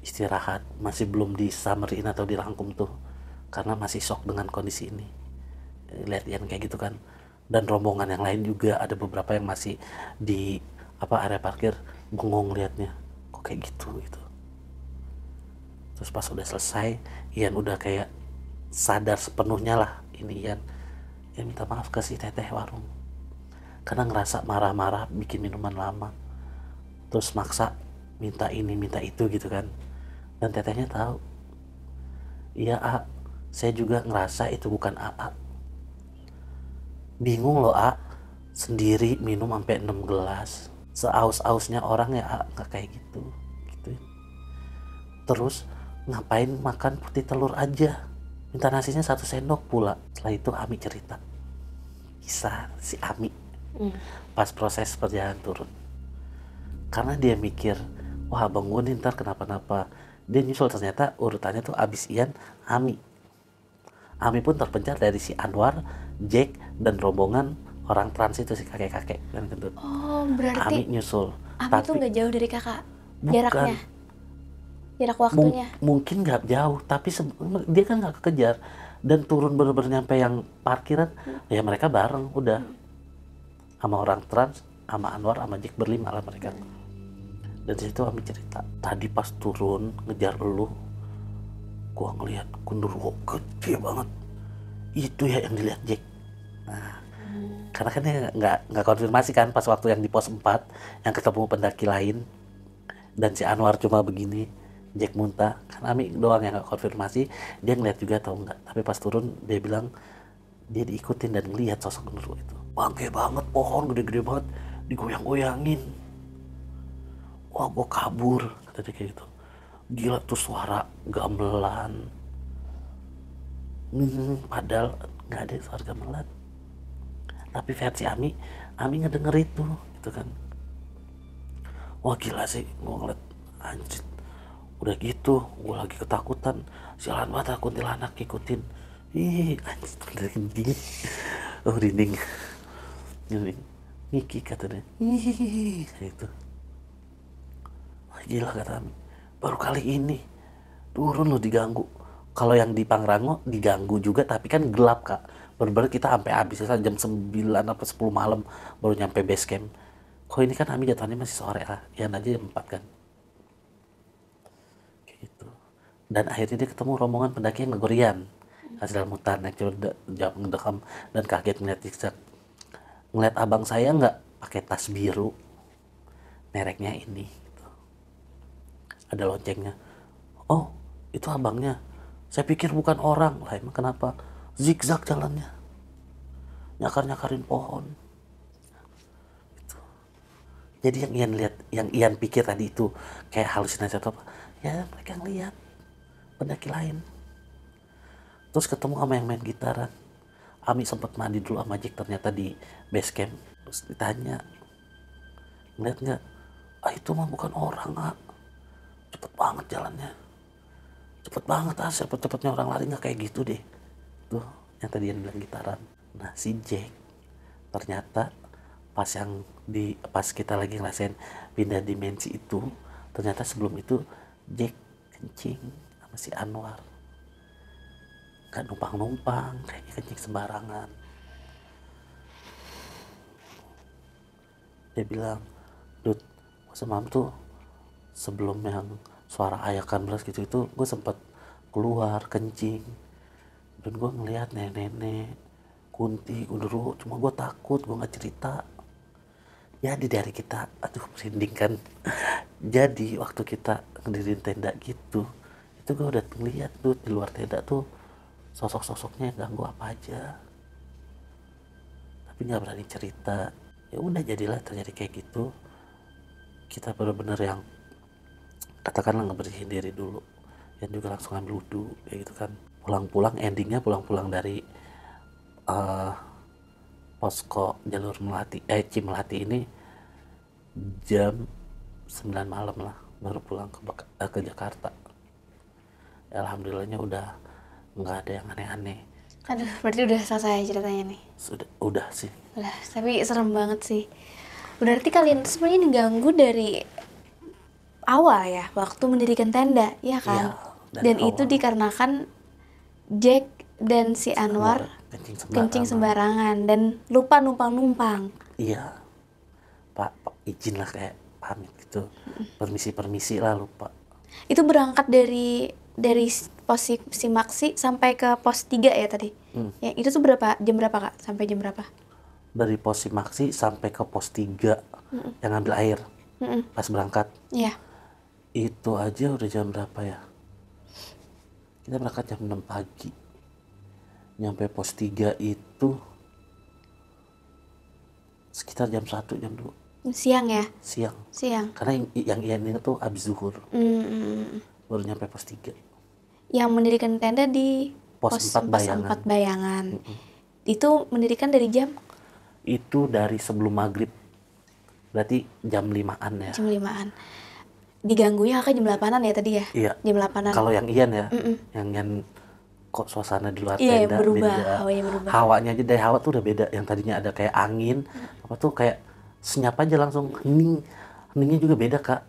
Istirahat, masih belum disamerin atau dirangkum tuh, karena masih shock dengan kondisi ini. Lihat Ian kayak gitu kan. Dan rombongan yang lain juga ada beberapa yang masih di area parkir bengong liatnya, kok kayak gitu gitu. Terus pas udah selesai, Ian udah kayak sadar sepenuhnya lah ini Ian minta maaf ke si teteh warung karena ngerasa marah-marah bikin minuman lama, terus maksa minta ini minta itu gitu kan. Dan tetehnya tahu, iya saya juga ngerasa itu bukan bingung loh sendiri minum sampai 6 gelas seaus-ausnya orang ya nggak kayak gitu gituin. Terus ngapain makan putih telur aja, minta nasinya 1 sendok pula. Setelah itu Ami cerita kisah si Ami pas proses perjalanan turun, karena dia mikir wah abang gue nih ntar kenapa-napa. Dia nyusul, ternyata urutannya tuh abis Ian Ami pun terpencar dari si Anwar, Jack, dan rombongan orang trans itu, si kakek-kakek kan gitu. Oh, berarti Ami nyusul. Ami tuh nggak jauh dari kakak jaraknya, jarak waktunya. Mungkin nggak jauh, tapi dia kan nggak kekejar dan turun bener-bener nyampe yang parkiran. Ya mereka bareng udah sama orang trans, sama Anwar, sama Jack, berlima lah mereka. Dan disitu Ami cerita, tadi pas turun ngejar lu, gua ngeliat genderuwo gede banget. Itu ya yang dilihat Jack. Nah, karena kan dia nggak konfirmasi kan pas waktu yang di pos 4 yang ketemu pendaki lain dan si Anwar cuma begini, Jack muntah. Kan Ami doang yang nggak konfirmasi, dia ngeliat juga atau enggak. Tapi pas turun dia bilang dia diikutin dan ngeliat sosok genderuwo itu. Bangke banget, pohon gede-gede banget, digoyang-goyangin. Wah gua kabur, kata dia kayak gitu. Gila tuh suara gamelan. Padahal nggak ada suara gamelan. Tapi versi Ami ngedenger itu gitu kan. Wah gila sih, gue ngeliat anjir. Udah gitu, gue lagi ketakutan. Sialan banget kuntilanak ngikutin. Ih anjir, merinding. Oh rinding. Ngiki katanya. Ih gitu. Wah gila kata Ami. Baru kali ini turun lo diganggu. Kalau yang di Pangrango diganggu juga, tapi kan gelap kak. Bener-bener kita sampai habis jam 9 atau 10 malam baru nyampe base camp. Kok ini kan Ami jatuhnya masih sore Ian aja jam 4 kan. Kayak gitu. Dan akhirnya dia ketemu rombongan pendaki yang ngegorian. Hasil mutan naik jauh ngedekam dan kaget ngeliat zigzag. Ngeliat abang saya nggak pakai tas biru, mereknya ini. Gitu. Ada loncengnya. Oh itu abangnya. Saya pikir bukan orang. Lah emang kenapa? Zigzag jalannya, nyakar-nyakarin pohon gitu. Jadi yang Ian lihat, yang Ian pikir tadi itu kayak halusinasi atau apa, ya mereka ngeliat pendaki lain. Terus ketemu sama yang main gitaran. Ami sempat mandi dulu sama Jack ternyata di base camp. Terus ditanya, ngeliat nggak? Itu mah bukan orang cepet banget jalannya, cepet banget cepet-cepetnya orang lari nggak kayak gitu deh. Tuh yang tadi yang bilang gitaran. Nah si Jack ternyata pas kita lagi ngerasain pindah dimensi itu, ternyata sebelum itu Jack kencing sama si Anwar, nggak numpang kayaknya kencing sembarangan. Dia bilang, Dut, semalam tuh sebelum yang suara ayakan beras gitu itu gue sempet keluar kencing. Dan gue ngeliat nenek-nenek, kunti, genderuwo, cuma gue takut, gue gak cerita. Jadi dari kita, aduh merinding kan. Jadi waktu kita ngedirin tenda gitu, itu gue udah ngeliat tuh di luar tenda tuh sosok-sosoknya yang ganggu apa aja. Tapi gak berani cerita. Ya udah jadilah terjadi kayak gitu. Kita bener-bener yang katakanlah ngebersihin diri dulu. Yang juga langsung ambil wudhu kayak gitu kan. Endingnya pulang dari posko jalur Cimelati ini jam 9 malam lah baru pulang ke Jakarta. Ya, alhamdulillahnya udah nggak ada yang aneh-aneh. Aduh, berarti udah selesai ceritanya nih. Udah sih. Udah, tapi serem banget sih. Berarti kalian sebenarnya diganggu dari awal ya, waktu mendirikan tenda, ya kan? Ya, dan awal. Itu dikarenakan Jack dan si Anwar kencing sembarangan dan lupa numpang-numpang. Iya, Pak izin lah kayak pamit gitu, permisi lah lupa. Itu berangkat dari pos si Maksi sampai ke pos 3 ya tadi. Ya, itu tuh jam berapa Kak? Sampai jam berapa? Dari pos si Maksi sampai ke pos 3 yang ngambil air. Pas berangkat. Iya. Itu aja udah jam berapa ya? Kita berangkat jam 6 pagi. Nyampe pos 3 itu sekitar jam 1, jam 2. Siang ya? Siang. Karena yang ini tuh abis zuhur. Baru nyampe pos 3. Yang mendirikan tenda di pos 4 Bayangan. Itu mendirikan dari jam? Itu dari sebelum maghrib. Berarti jam 5-an ya. Jam 5-an. Diganggunya Kakak jam 8-an ya tadi ya? Iya. Jam 8-an. Kalau yang Ian ya, yang kok suasana di luar iya, tenda beda. Hawanya aja, dari hawa tuh udah beda. Yang tadinya ada kayak angin, apa tuh kayak senyap aja langsung hening. Heningnya juga beda Kak.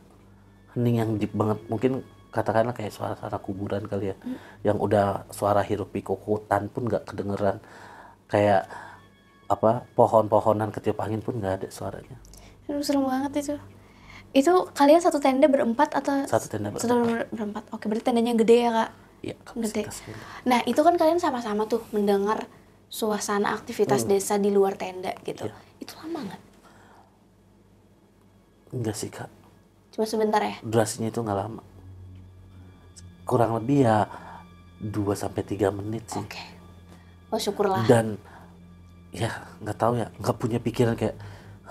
Hening yang deep banget. Mungkin katakanlah kayak suara kuburan kali ya. Yang udah suara hiruk pikuk hutan pun nggak kedengeran. Kayak apa pohon-pohonan ketiup angin pun nggak ada suaranya. Aduh, serem banget itu. Itu kalian satu tenda berempat atau? Satu tenda berempat. Oke, berarti tendanya gede ya Kak? Iya, gede. Nah, itu kan kalian sama-sama tuh mendengar suasana aktivitas desa di luar tenda gitu. Iya. Itu lama nggak? Enggak sih Kak. Cuma sebentar ya? Durasinya itu nggak lama. Kurang lebih ya 2-3 menit sih. Oke. Oh, syukurlah. Dan ya nggak tahu ya, nggak punya pikiran kayak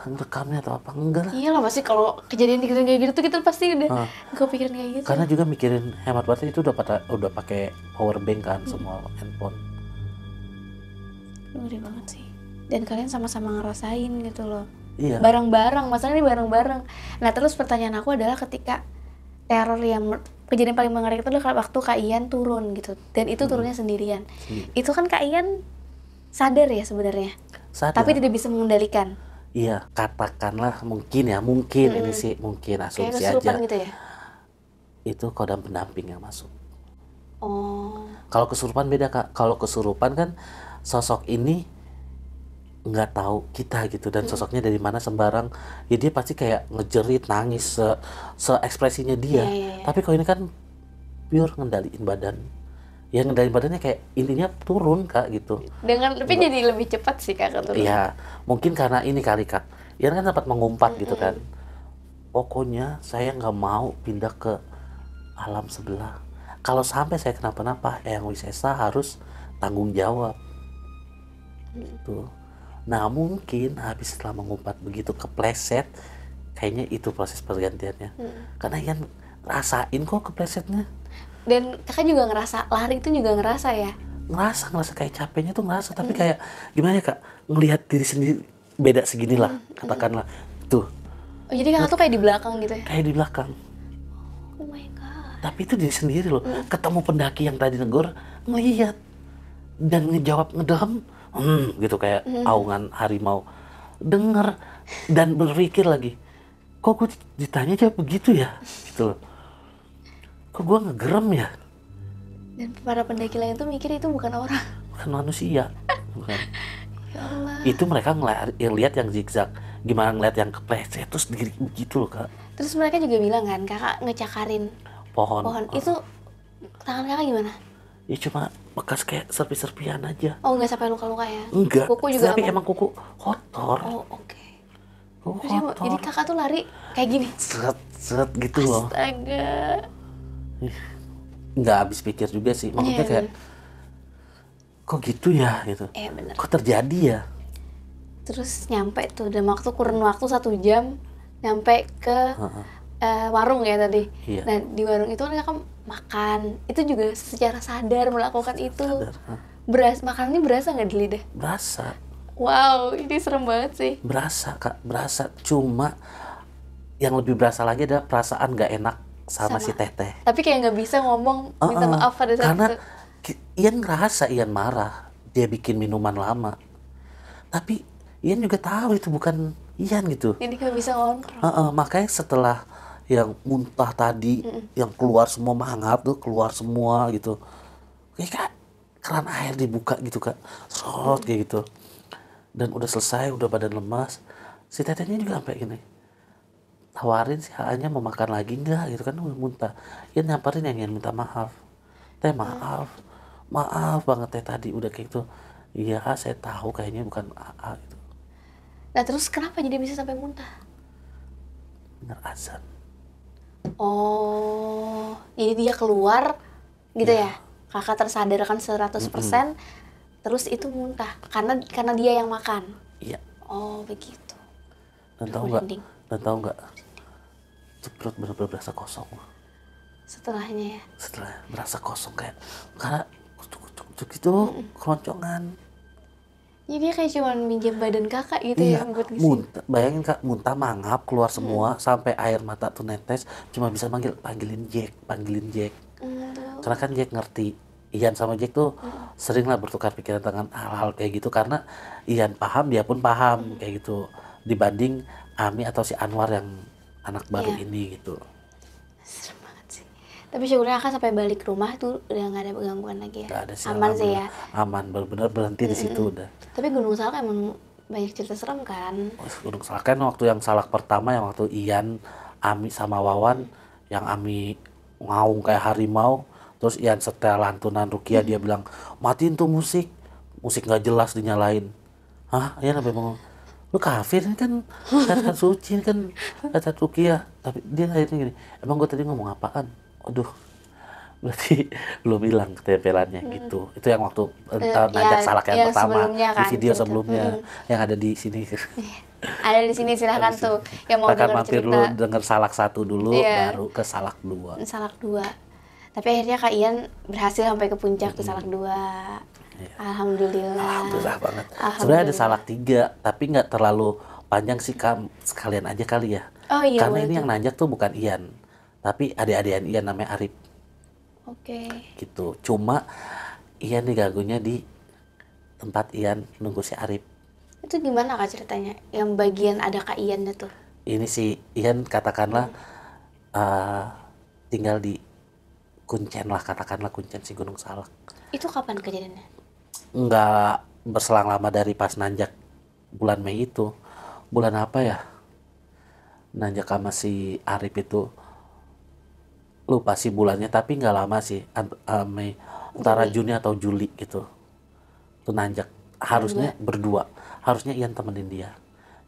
rekamnya atau apa, enggak lah. Iya lah, pasti kalau kejadian kayak gitu tuh kita pasti udah nggak pikirin kayak gitu. Karena juga mikirin hemat baterai, itu udah pakai power bank kan semua handphone. Ngeri banget sih. Dan kalian sama-sama ngerasain gitu loh. Iya. Bareng-bareng, masalahnya ini bareng-bareng. Nah, terus pertanyaan aku adalah ketika teror yang kejadian paling mengerikan itu adalah waktu Kak Ian turun gitu. Dan itu turunnya sendirian. Itu kan Kak Ian sadar ya sebenarnya. Sadar. Tapi tidak bisa mengendalikan. Iya, katakanlah mungkin ini sih mungkin asumsi aja. Kayak gitu ya? Itu kodam pendamping yang masuk. Oh. Kalau kesurupan beda Kak. Kalau kesurupan kan sosok ini nggak tahu kita gitu, dan sosoknya dari mana sembarang. Ya dia pasti kayak ngejerit, nangis, se-ekspresinya dia. Yeah. Tapi kalau ini kan pure ngendaliin badan. Ya ngendaliin badannya kayak intinya turun Kak gitu. Tapi jadi lebih cepat sih Kak turun. Iya, mungkin karena ini kali Kak. Ian kan dapat mengumpat gitu kan. Pokoknya saya nggak mau pindah ke alam sebelah. Kalau sampai saya kenapa-napa, Eyang Wisesa harus tanggung jawab. Gitu. Nah mungkin habis setelah mengumpat begitu kepleset, kayaknya itu proses pergantiannya. Karena Ian rasain kok keplesetnya. Dan Kakak juga ngerasa, lari itu juga ngerasa ya? Ngerasa kayak capeknya tuh ngerasa, tapi kayak gimana ya Kak, ngelihat diri sendiri beda segini lah, katakanlah tuh. Oh, jadi Kakak tuh kayak di belakang gitu ya? Kayak di belakang. Oh my God. Tapi itu diri sendiri loh, ketemu pendaki yang tadi negor, ngelihat dan ngejawab ngedem, gitu kayak aungan harimau, denger dan berpikir lagi, kok gue ditanya jawab begitu ya, gitu loh. Kok gue ngegerem ya? Dan para pendaki lain tuh mikir itu bukan orang. Bukan manusia. Bukan. Ya Allah. Itu mereka ngeliat yang zigzag. Gimana ngeliat yang kepleset terus diri begitu loh Kak. Terus mereka juga bilang kan, Kakak ngecakarin pohon. Itu tangan Kakak gimana? Ya cuma bekas kayak serpi-serpian aja. Oh, nggak sampai luka-luka ya? Enggak. Kuku juga tapi emang kuku kotor. Oh, oke. Kuku kotor. Jadi Kakak tuh lari kayak gini? Seret gitu loh. Astaga. Nggak habis pikir juga sih, maksudnya kayak kok gitu ya gitu. Bener. Kok terjadi ya? Terus nyampe tuh dalam kurun waktu 1 jam nyampe ke warung ya tadi. Iya. Nah di warung itu kan Kakak makan, itu juga secara sadar melakukan itu. Makanannya berasa nggak di lidah? Berasa. Wow, ini serem banget sih. Berasa Kak, berasa. Cuma yang lebih berasa lagi adalah perasaan nggak enak sama si Teteh. Tapi kayak nggak bisa ngomong minta maaf pada saat karena itu. Ian ngerasa Ian marah, dia bikin minuman lama. Tapi Ian juga tahu itu bukan Ian gitu. Jadi nggak bisa ngontrol. Makanya setelah yang muntah tadi, yang keluar semua mangap tuh, keluar semua gitu. keran air dibuka gitu Kak, serot kayak gitu. Dan udah selesai, udah badan lemas, si tetehnya juga sampai gini, tawarin si hanya mau makan lagi enggak gitu kan, udah muntah. Ian nyamperin yang Ian minta maaf, teh maaf banget teh tadi udah kayak gitu. Iya saya tahu kayaknya bukan AA gitu. Nah terus kenapa jadi bisa sampai muntah? Bener azan. Oh, jadi dia keluar gitu ya? Kakak tersadarkan 100%, terus itu muntah karena dia yang makan. Iya. Oh begitu. Dan tahu nggak itu perut bener-bener berasa kosong Setelahnya ya. setelah berasa kosong kayak karena kucuk gitu keroncongan. Jadi dia kayak cuma minjem badan kakak gitu Iya, ya buat ngisi. muntah, bayangin Kak, muntah mangap keluar semua sampai air mata tuh netes, cuma bisa panggilin Jack. Tuh. Karena kan Jack ngerti. Ian sama Jack tuh sering lah bertukar pikiran tentang hal-hal kayak gitu karena Ian paham, dia pun paham kayak gitu. Dibanding Ami atau si Anwar yang anak baru Iya. ini gitu. Serem banget sih. Tapi syukurnya kakak sampai balik rumah tuh udah nggak ada gangguan lagi ya. Gak ada sih, Aman sih ya. aman, bener-bener berhenti di situ udah. Tapi Gunung Salak emang banyak cerita serem kan. Gunung Salak kan waktu yang Salak pertama yang waktu Ian, Ami sama Wawan, yang Ami ngaung kayak harimau, terus Ian setel lantunan Rukia dia bilang matiin tuh musik nggak jelas dinyalain. Hah, Ian sampai ngomong lu kafir ini kan kata suci ini kan kata Rukia, tapi dia akhirnya gini, emang gue tadi ngomong apaan? Aduh, berarti belum hilang ketempelannya gitu. Itu yang waktu najak Salak yang pertama sebelumnya di kan, video cerita. sebelumnya yang ada di sini. Ada di sini silahkan tuh yang mau Akan dengar mampir cerita. dulu denger Salak 1 dulu, Iya. baru ke Salak 2. Salak 2. Tapi akhirnya Kak Ian berhasil sampai ke puncak ke Salak 2. Alhamdulillah. Alhamdulillah banget. Alhamdulillah. Sebenarnya ada Salak 3, tapi nggak terlalu panjang sih Kak. Sekalian aja kali ya. Oh iya, Karena boleh ini tuh. yang nanjak tuh bukan Ian, tapi adik-adikan Ian namanya Arif Oke. gitu. Cuma Ian diganggunya di tempat Ian nunggu si Arif. Itu gimana Kak ceritanya? Yang bagian ada Kak Iannya tuh. Ini si Ian katakanlah tinggal di Kuncen lah, katakanlah Kuncen si Gunung Salak. Itu kapan kejadiannya? Nggak berselang lama dari pas nanjak bulan Mei itu. Bulan apa ya? Nanjak sama si Arif itu. Lupa sih bulannya, tapi nggak lama sih. Mei. Antara Juni atau Juli gitu. Itu nanjak. Harusnya berdua. Harusnya Ian temenin dia.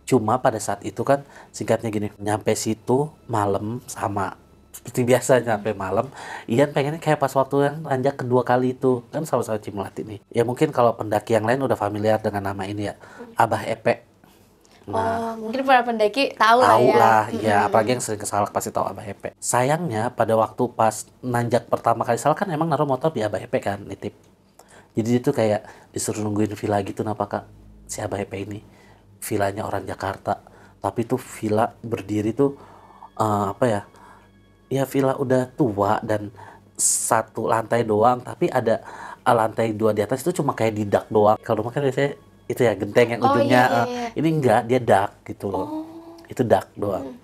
Cuma pada saat itu kan singkatnya gini. Nyampe situ malam sama seperti biasa nyampe malam. Ian pengennya kayak pas waktu yang nanjak kedua kali itu. Kan sama-sama Cimolati nih. Ya mungkin kalau pendaki yang lain udah familiar dengan nama ini ya. Abah Epe. Oh, mungkin para pendaki tahu lah Tahu ya. lah, ya apalagi yang sering ke Salak pasti tahu Abah Epe. Sayangnya pada waktu pas nanjak pertama kali Salak kan emang naruh motor di Abah Epe kan, nitip. Jadi itu kayak disuruh nungguin villa gitu, kenapa Kak? Si Abah Epe ini villanya orang Jakarta, tapi tuh villa berdiri tuh apa ya? Ya villa udah tua dan satu lantai doang, tapi ada lantai 2 di atas itu cuma kayak di dak doang. Kalau rumah kan biasanya itu ya genteng yang Oh, ujungnya, iya. ini enggak, dia dak gitu loh. Itu dak doang.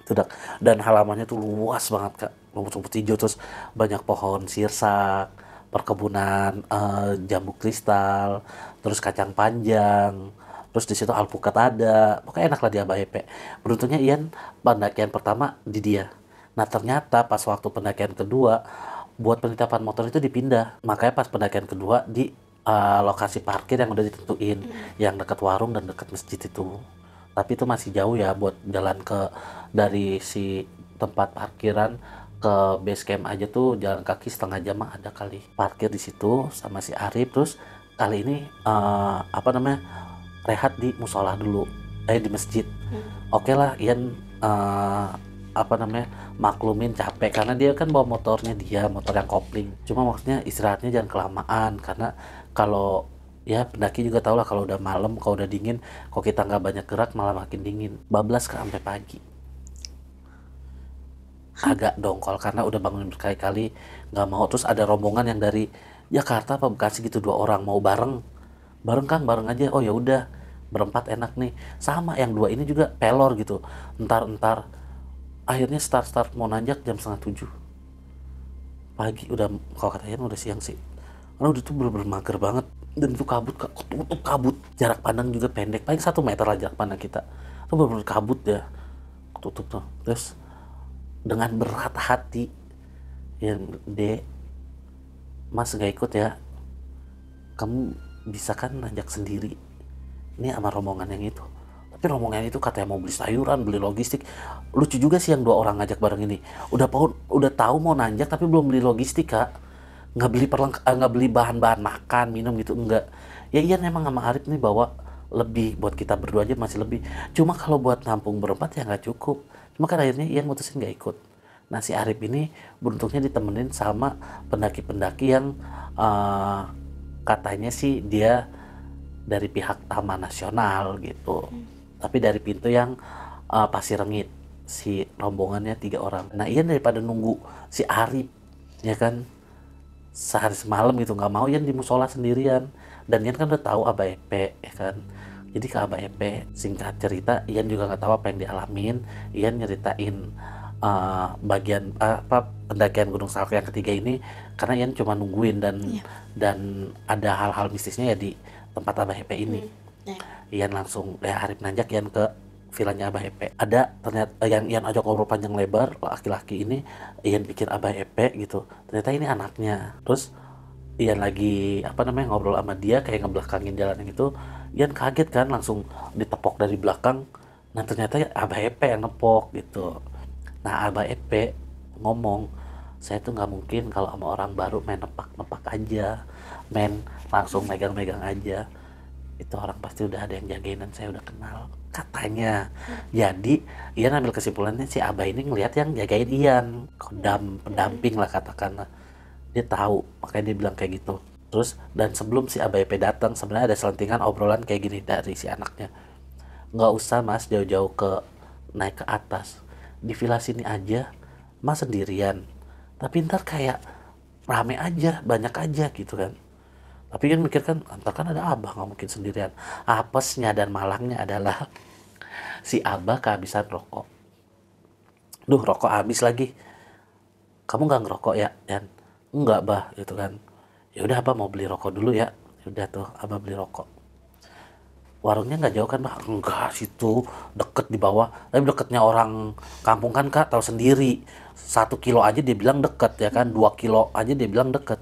Itu dak, dan halamannya tuh luas banget Kak, rumput-rumput hijau, terus banyak pohon sirsak, perkebunan jambu kristal, terus kacang panjang, terus di situ alpukat ada, pokoknya enak lah di Abah Epe. Beruntungnya Ian pendakian pertama di dia. Nah ternyata pas waktu pendakian kedua, buat penetapan motor itu dipindah. Makanya pas pendakian kedua di lokasi parkir yang udah ditentuin, yang dekat warung dan dekat masjid itu. Tapi itu masih jauh ya buat jalan ke dari si tempat parkiran ke base camp aja tuh jalan kaki setengah jam mah ada kali. Parkir di situ sama si Arif, terus kali ini rehat di musola dulu, di masjid. Oke lah, Ian maklumin capek karena dia kan bawa motornya dia, motor yang kopling. Cuma maksudnya istirahatnya jangan kelamaan karena kalau ya pendaki juga tau lah kalau udah malam, kalau udah dingin, kalau kita nggak banyak gerak malah makin dingin. Bablas ke sampai pagi. Agak dongkol karena udah bangun berkali-kali nggak mau. Terus ada rombongan yang dari Jakarta apa Bekasi gitu, 2 orang mau bareng Kang, bareng aja. Oh ya udah, berempat enak nih. Sama yang 2 ini juga pelor gitu, entar akhirnya start mau nanjak jam 6:30 pagi. Udah, kalau katanya udah siang sih, karena udah tuh bener-bener mager banget. Dan itu kabut Kak, ketutup kabut, jarak pandang juga pendek, paling 1 meter lah jarak pandang kita. Itu bener-bener kabut ya, ketutup tuh. Terus dengan berat hati, ya Dek, Mas gak ikut ya, kamu bisa kan nanjak sendiri, ini sama rombongan yang itu. Tapi rombongan itu katanya mau beli sayuran, beli logistik. Lucu juga sih yang 2 orang ngajak bareng ini. Udah tahu mau nanjak tapi belum beli logistik Kak. Nggak beli bahan-bahan makan, minum gitu, enggak. Ya Ian emang sama Arif nih bawa lebih, buat kita berdua aja masih lebih. Cuma kalau buat nampung berempat ya nggak cukup. Cuma kan akhirnya Ian mutusin nggak ikut. Nah si Arif ini beruntungnya ditemenin sama pendaki-pendaki yang eh, katanya sih dia dari pihak Taman Nasional gitu. Tapi dari pintu yang Pasir Rengit, si rombongannya 3 orang. Nah Ian daripada nunggu si Arif, ya kan, sehari semalam gitu, nggak mau Ian di musola sendirian. Dan Ian kan udah tahu Abah Epe, ya kan. Jadi ke Abah Epe, singkat cerita, Ian juga nggak tahu apa yang dialamin. Ian nyeritain bagian pendakian Gunung Salak yang ketiga ini karena Ian cuma nungguin dan ada hal-hal mistisnya ya di tempat Abah Epe ini. Ian langsung Arif nanjak Ian ke vilanya Abah Epe. Ada ternyata yang Ian ajak ngobrol panjang lebar, laki-laki ini Ian pikir Abah Epe gitu. Ternyata ini anaknya. Terus Ian lagi ngobrol sama dia kayak ngebelakangin jalan gitu. Ian kaget kan, langsung ditepok dari belakang. Nah ternyata Abah Epe yang nepok gitu. Nah Abah Epe ngomong, saya tuh nggak mungkin kalau sama orang baru main nepak-nepak aja, main langsung megang-megang aja. Itu orang pasti udah ada yang jagain dan saya udah kenal, katanya. Jadi Ian ambil kesimpulannya si Abah ini ngelihat yang jagain Ian, pendamping lah katakanlah. Dia tahu, makanya dia bilang kayak gitu. Terus dan sebelum si Abah Epe datang sebenarnya ada selentingan obrolan kayak gini dari si anaknya. Nggak usah Mas jauh-jauh naik ke atas, di villa sini aja Mas sendirian, tapi ntar kayak rame aja, banyak aja gitu kan. Tapi kan mikir kan, ntar kan ada Abah, nggak mungkin sendirian. Apesnya dan malangnya adalah si Abah kehabisan rokok. Duh, rokok habis lagi. Kamu nggak ngerokok ya? Dan enggak Bah, gitu kan. Ya udah Abah mau beli rokok dulu ya. Udah tuh Abah beli rokok. Warungnya nggak jauh kan Bah? Enggak, situ deket di bawah. Tapi deketnya orang kampung kan Kak, tahu sendiri. 1 kilo aja dia bilang deket ya kan. 2 kilo aja dia bilang deket.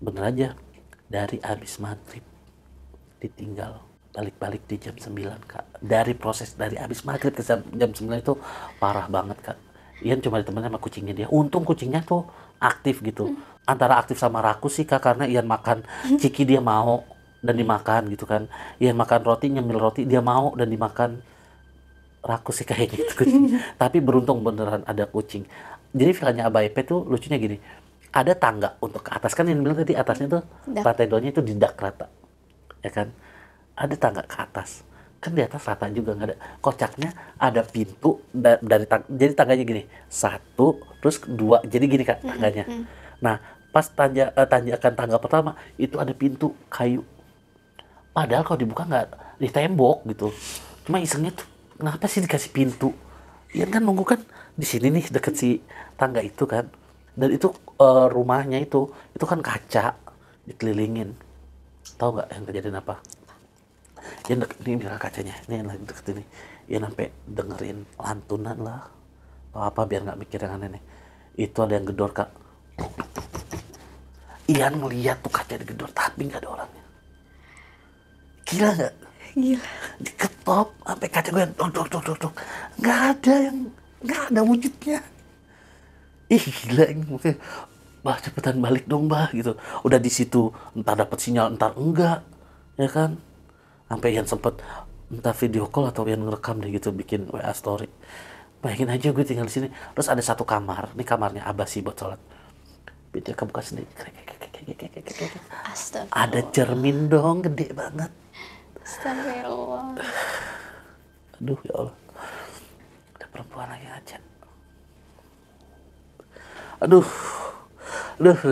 Bener aja. Dari abis maghrib ditinggal balik-balik di jam 9 Kak. Dari proses dari abis maghrib ke jam 9 itu parah banget Kak. Ian cuma ditemenin sama kucingnya dia. Untung kucingnya tuh aktif gitu. Antara aktif sama rakus sih Kak, karena Ian makan ciki dia mau dan dimakan gitu kan. Ian makan roti, nyemil roti dia mau dan dimakan. Rakus sih kayak gitu kucing. Tapi beruntung beneran ada kucing. Jadi villanya Abah Epe tuh lucunya gini, ada tangga untuk ke atas kan, yang bilang tadi atasnya tuh lantai 2-nya itu didak rata, ya kan. Ada tangga ke atas, kan di atas rata juga nggak ada. Kocaknya ada pintu jadi tangganya gini, 1, terus 2, jadi gini Kak tangganya. Nah pas tanjakan tangga pertama itu ada pintu kayu, padahal kalau dibuka nggak di tembok gitu. Cuma isengnya tuh kenapa sih dikasih pintu. Ian kan nunggu kan di sini nih deket si tangga itu kan. Dan itu rumahnya itu kan kaca dikelilingin. Tahu nggak yang kejadian apa? Ian ini bilang kacanya, ini yang lagi deket ini. Ian sampai dengerin lantunan lah, atau apa biar nggak mikir yang aneh nih. Itu ada yang gedor Kak. Ian ngeliat tuh kaca digedor tapi nggak ada orangnya. Gila nggak? Gila. Diketop sampai kaca gue dok. Nggak ada wujudnya. Ih gila ini mungkin. Bah cepetan balik dong Bah gitu. Udah di situ entar dapat sinyal entar enggak, ya kan. Sampai Ian sempet entah video call atau Ian ngerekam deh gitu, bikin WA story. Bayangin aja gue tinggal di sini. Terus ada satu kamar, ini kamarnya Abah sih buat sholat. Pintu kebuka sendiri. Ada cermin dong, gede banget. Astagfirullah. Aduh ya Allah. Ada perempuan lagi ngajak. Aduh,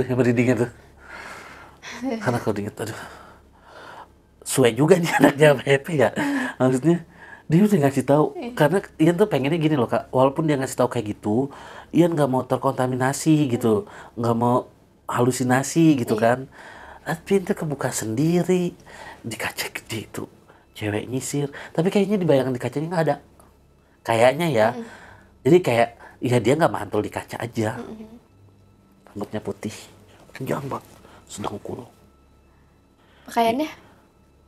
yang merindingnya tuh. Karena kalau diinget, aduh. Suwe juga nih anaknya Pepe ya. Maksudnya, dia udah ngasih tahu. Karena Ian tuh pengennya gini loh Kak. Walaupun dia ngasih tahu kayak gitu, Ian nggak mau terkontaminasi gitu. Nggak mau halusinasi gitu kan. pintu kebuka sendiri, di kaca gede itu cewek nyisir, tapi kayaknya di bayangan di kacanya nggak ada, kayaknya ya. Jadi kayak ya dia nggak mantul di kaca aja. Rambutnya putih, panjang banget, sedang kulung. Pakaiannya?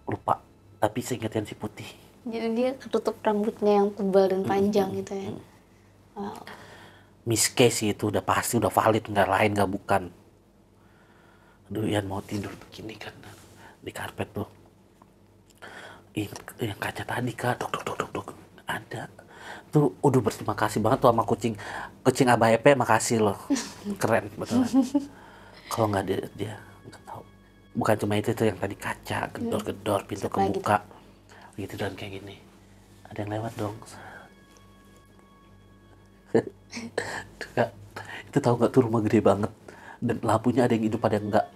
Lupa, tapi seingatnya si putih. Jadi dia ketutup rambutnya yang tebal dan panjang gitu ya. Wow. Miss K sih itu udah pasti, udah valid, nggak lain, nggak bukan. Aduh, Ian mau tidur begini kan di karpet tuh. Ingat yang kaca tadi kak, dok, ada. Tuh, udah berterima kasih banget tuh sama kucing Abah Epe, makasih loh, keren betul. Kalau nggak dia nggak tahu. Bukan cuma itu tuh yang tadi kaca, gedor, pintu kebuka, gitu dan kayak gini. Ada yang lewat dong. Tuh, Kak, itu tahu nggak tuh rumah gede banget dan lampunya ada yang hidup ada yang enggak.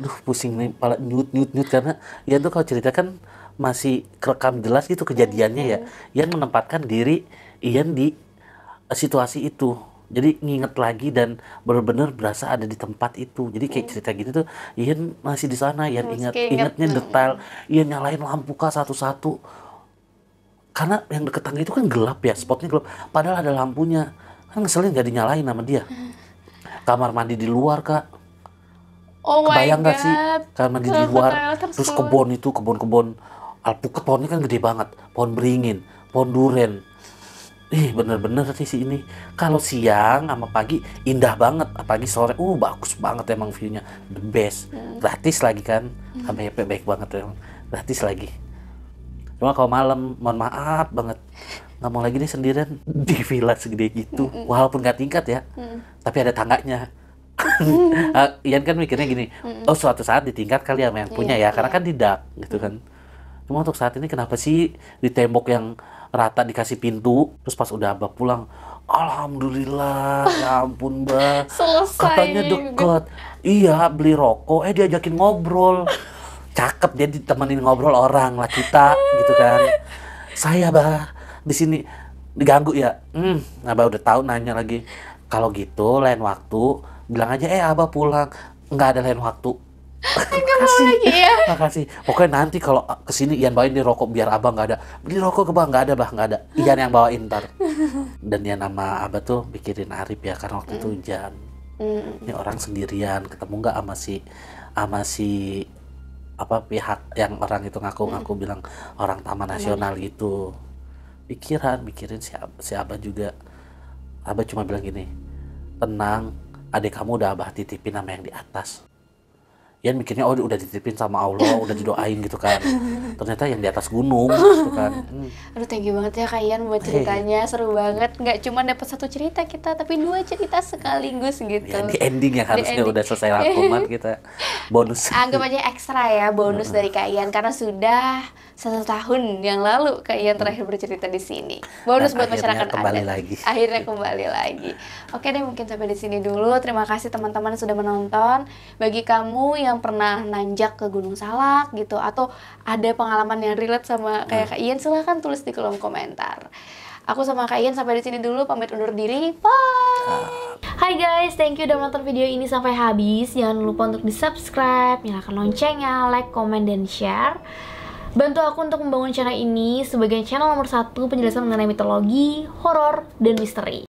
Aduh pusing nih, pala nyut karena Ian tuh kalau cerita kan masih kerekam jelas gitu kejadiannya ya. Ian menempatkan diri Ian di situasi itu, jadi nginget lagi dan benar-benar berasa ada di tempat itu. Jadi kayak cerita gitu tuh Ian masih di sana, Ian ingatnya detail. Ian nyalain lampu kak satu-satu karena yang deket tangga itu kan gelap ya, spotnya gelap, padahal ada lampunya. Kan ngeselin gak dinyalain sama dia. Kamar mandi di luar kak. Oh kebayang my gak sih kamar mandi di luar, terus kebun alpukat, pohonnya kan gede banget, pohon beringin, pohon duren. Bener-bener sih ini. Kalau siang sama pagi indah banget, apalagi sore, bagus banget emang view-nya, the best. Gratis lagi kan, sampai baik banget emang, gratis lagi. Cuma kalau malam, mohon maaf banget, nggak mau lagi deh sendirian di villa segede gitu, walaupun nggak tingkat ya, tapi ada tangganya. Ian kan mikirnya gini, suatu saat di tingkat kali sama yang punya ya, karena kan tidak gitu kan. Cuma untuk saat ini kenapa sih di tembok yang rata dikasih pintu, terus pas udah Abah pulang, alhamdulillah, ya ampun Mbak, katanya deket, iya beli rokok, diajakin ngobrol, cakep, dia ditemenin ngobrol orang lah kita, gitu kan. Saya Bah di sini diganggu ya, Abah udah tahu nanya lagi, kalau gitu lain waktu bilang aja Abah pulang, nggak ada lain waktu. Makasih, makasih. Pokoknya nanti kalau kesini Ian bawain di rokok biar Abah nggak ada. Beli rokok ke Bah, nggak ada Bah, nggak ada. Ian yang bawain ntar. Dan Ian sama Abah tuh pikirin Arif ya, karena waktu itu hujan. Ini orang sendirian, ketemu nggak sama si apa pihak yang orang itu ngaku bilang orang Taman Nasional gitu. Mikirin si Abah juga. Abah cuma bilang gini, tenang, adik kamu udah Abah titipin sama yang di atas. Ian mikirnya udah dititipin sama Allah, udah didoain gitu kan. Ternyata yang di atas gunung gitu kan. Aduh thank you banget ya Kak Ian buat ceritanya, seru banget. Nggak cuma dapat satu cerita kita, tapi 2 cerita sekaligus gitu. Ya, di ending yang harusnya udah selesai rangkuman kita bonus. Anggap aja ekstra ya, bonus dari Kak Ian karena sudah 1 tahun yang lalu Kak Ian terakhir bercerita di sini. Bonus buat masyarakat adat. Akhirnya kembali lagi. Oke deh, mungkin sampai di sini dulu. Terima kasih teman-teman yang sudah menonton. Bagi kamu yang pernah nanjak ke Gunung Salak gitu, atau ada pengalaman yang relate sama kayak Kak Ian, silahkan tulis di kolom komentar. Aku sama Kak Ian sampai di sini dulu, pamit undur diri. Bye. Hai guys, thank you udah menonton video ini sampai habis. Jangan lupa untuk di-subscribe, nyalakan loncengnya, like, comment, dan share. Bantu aku untuk membangun channel ini sebagai channel nomor 1 penjelasan mengenai mitologi, horor, dan misteri.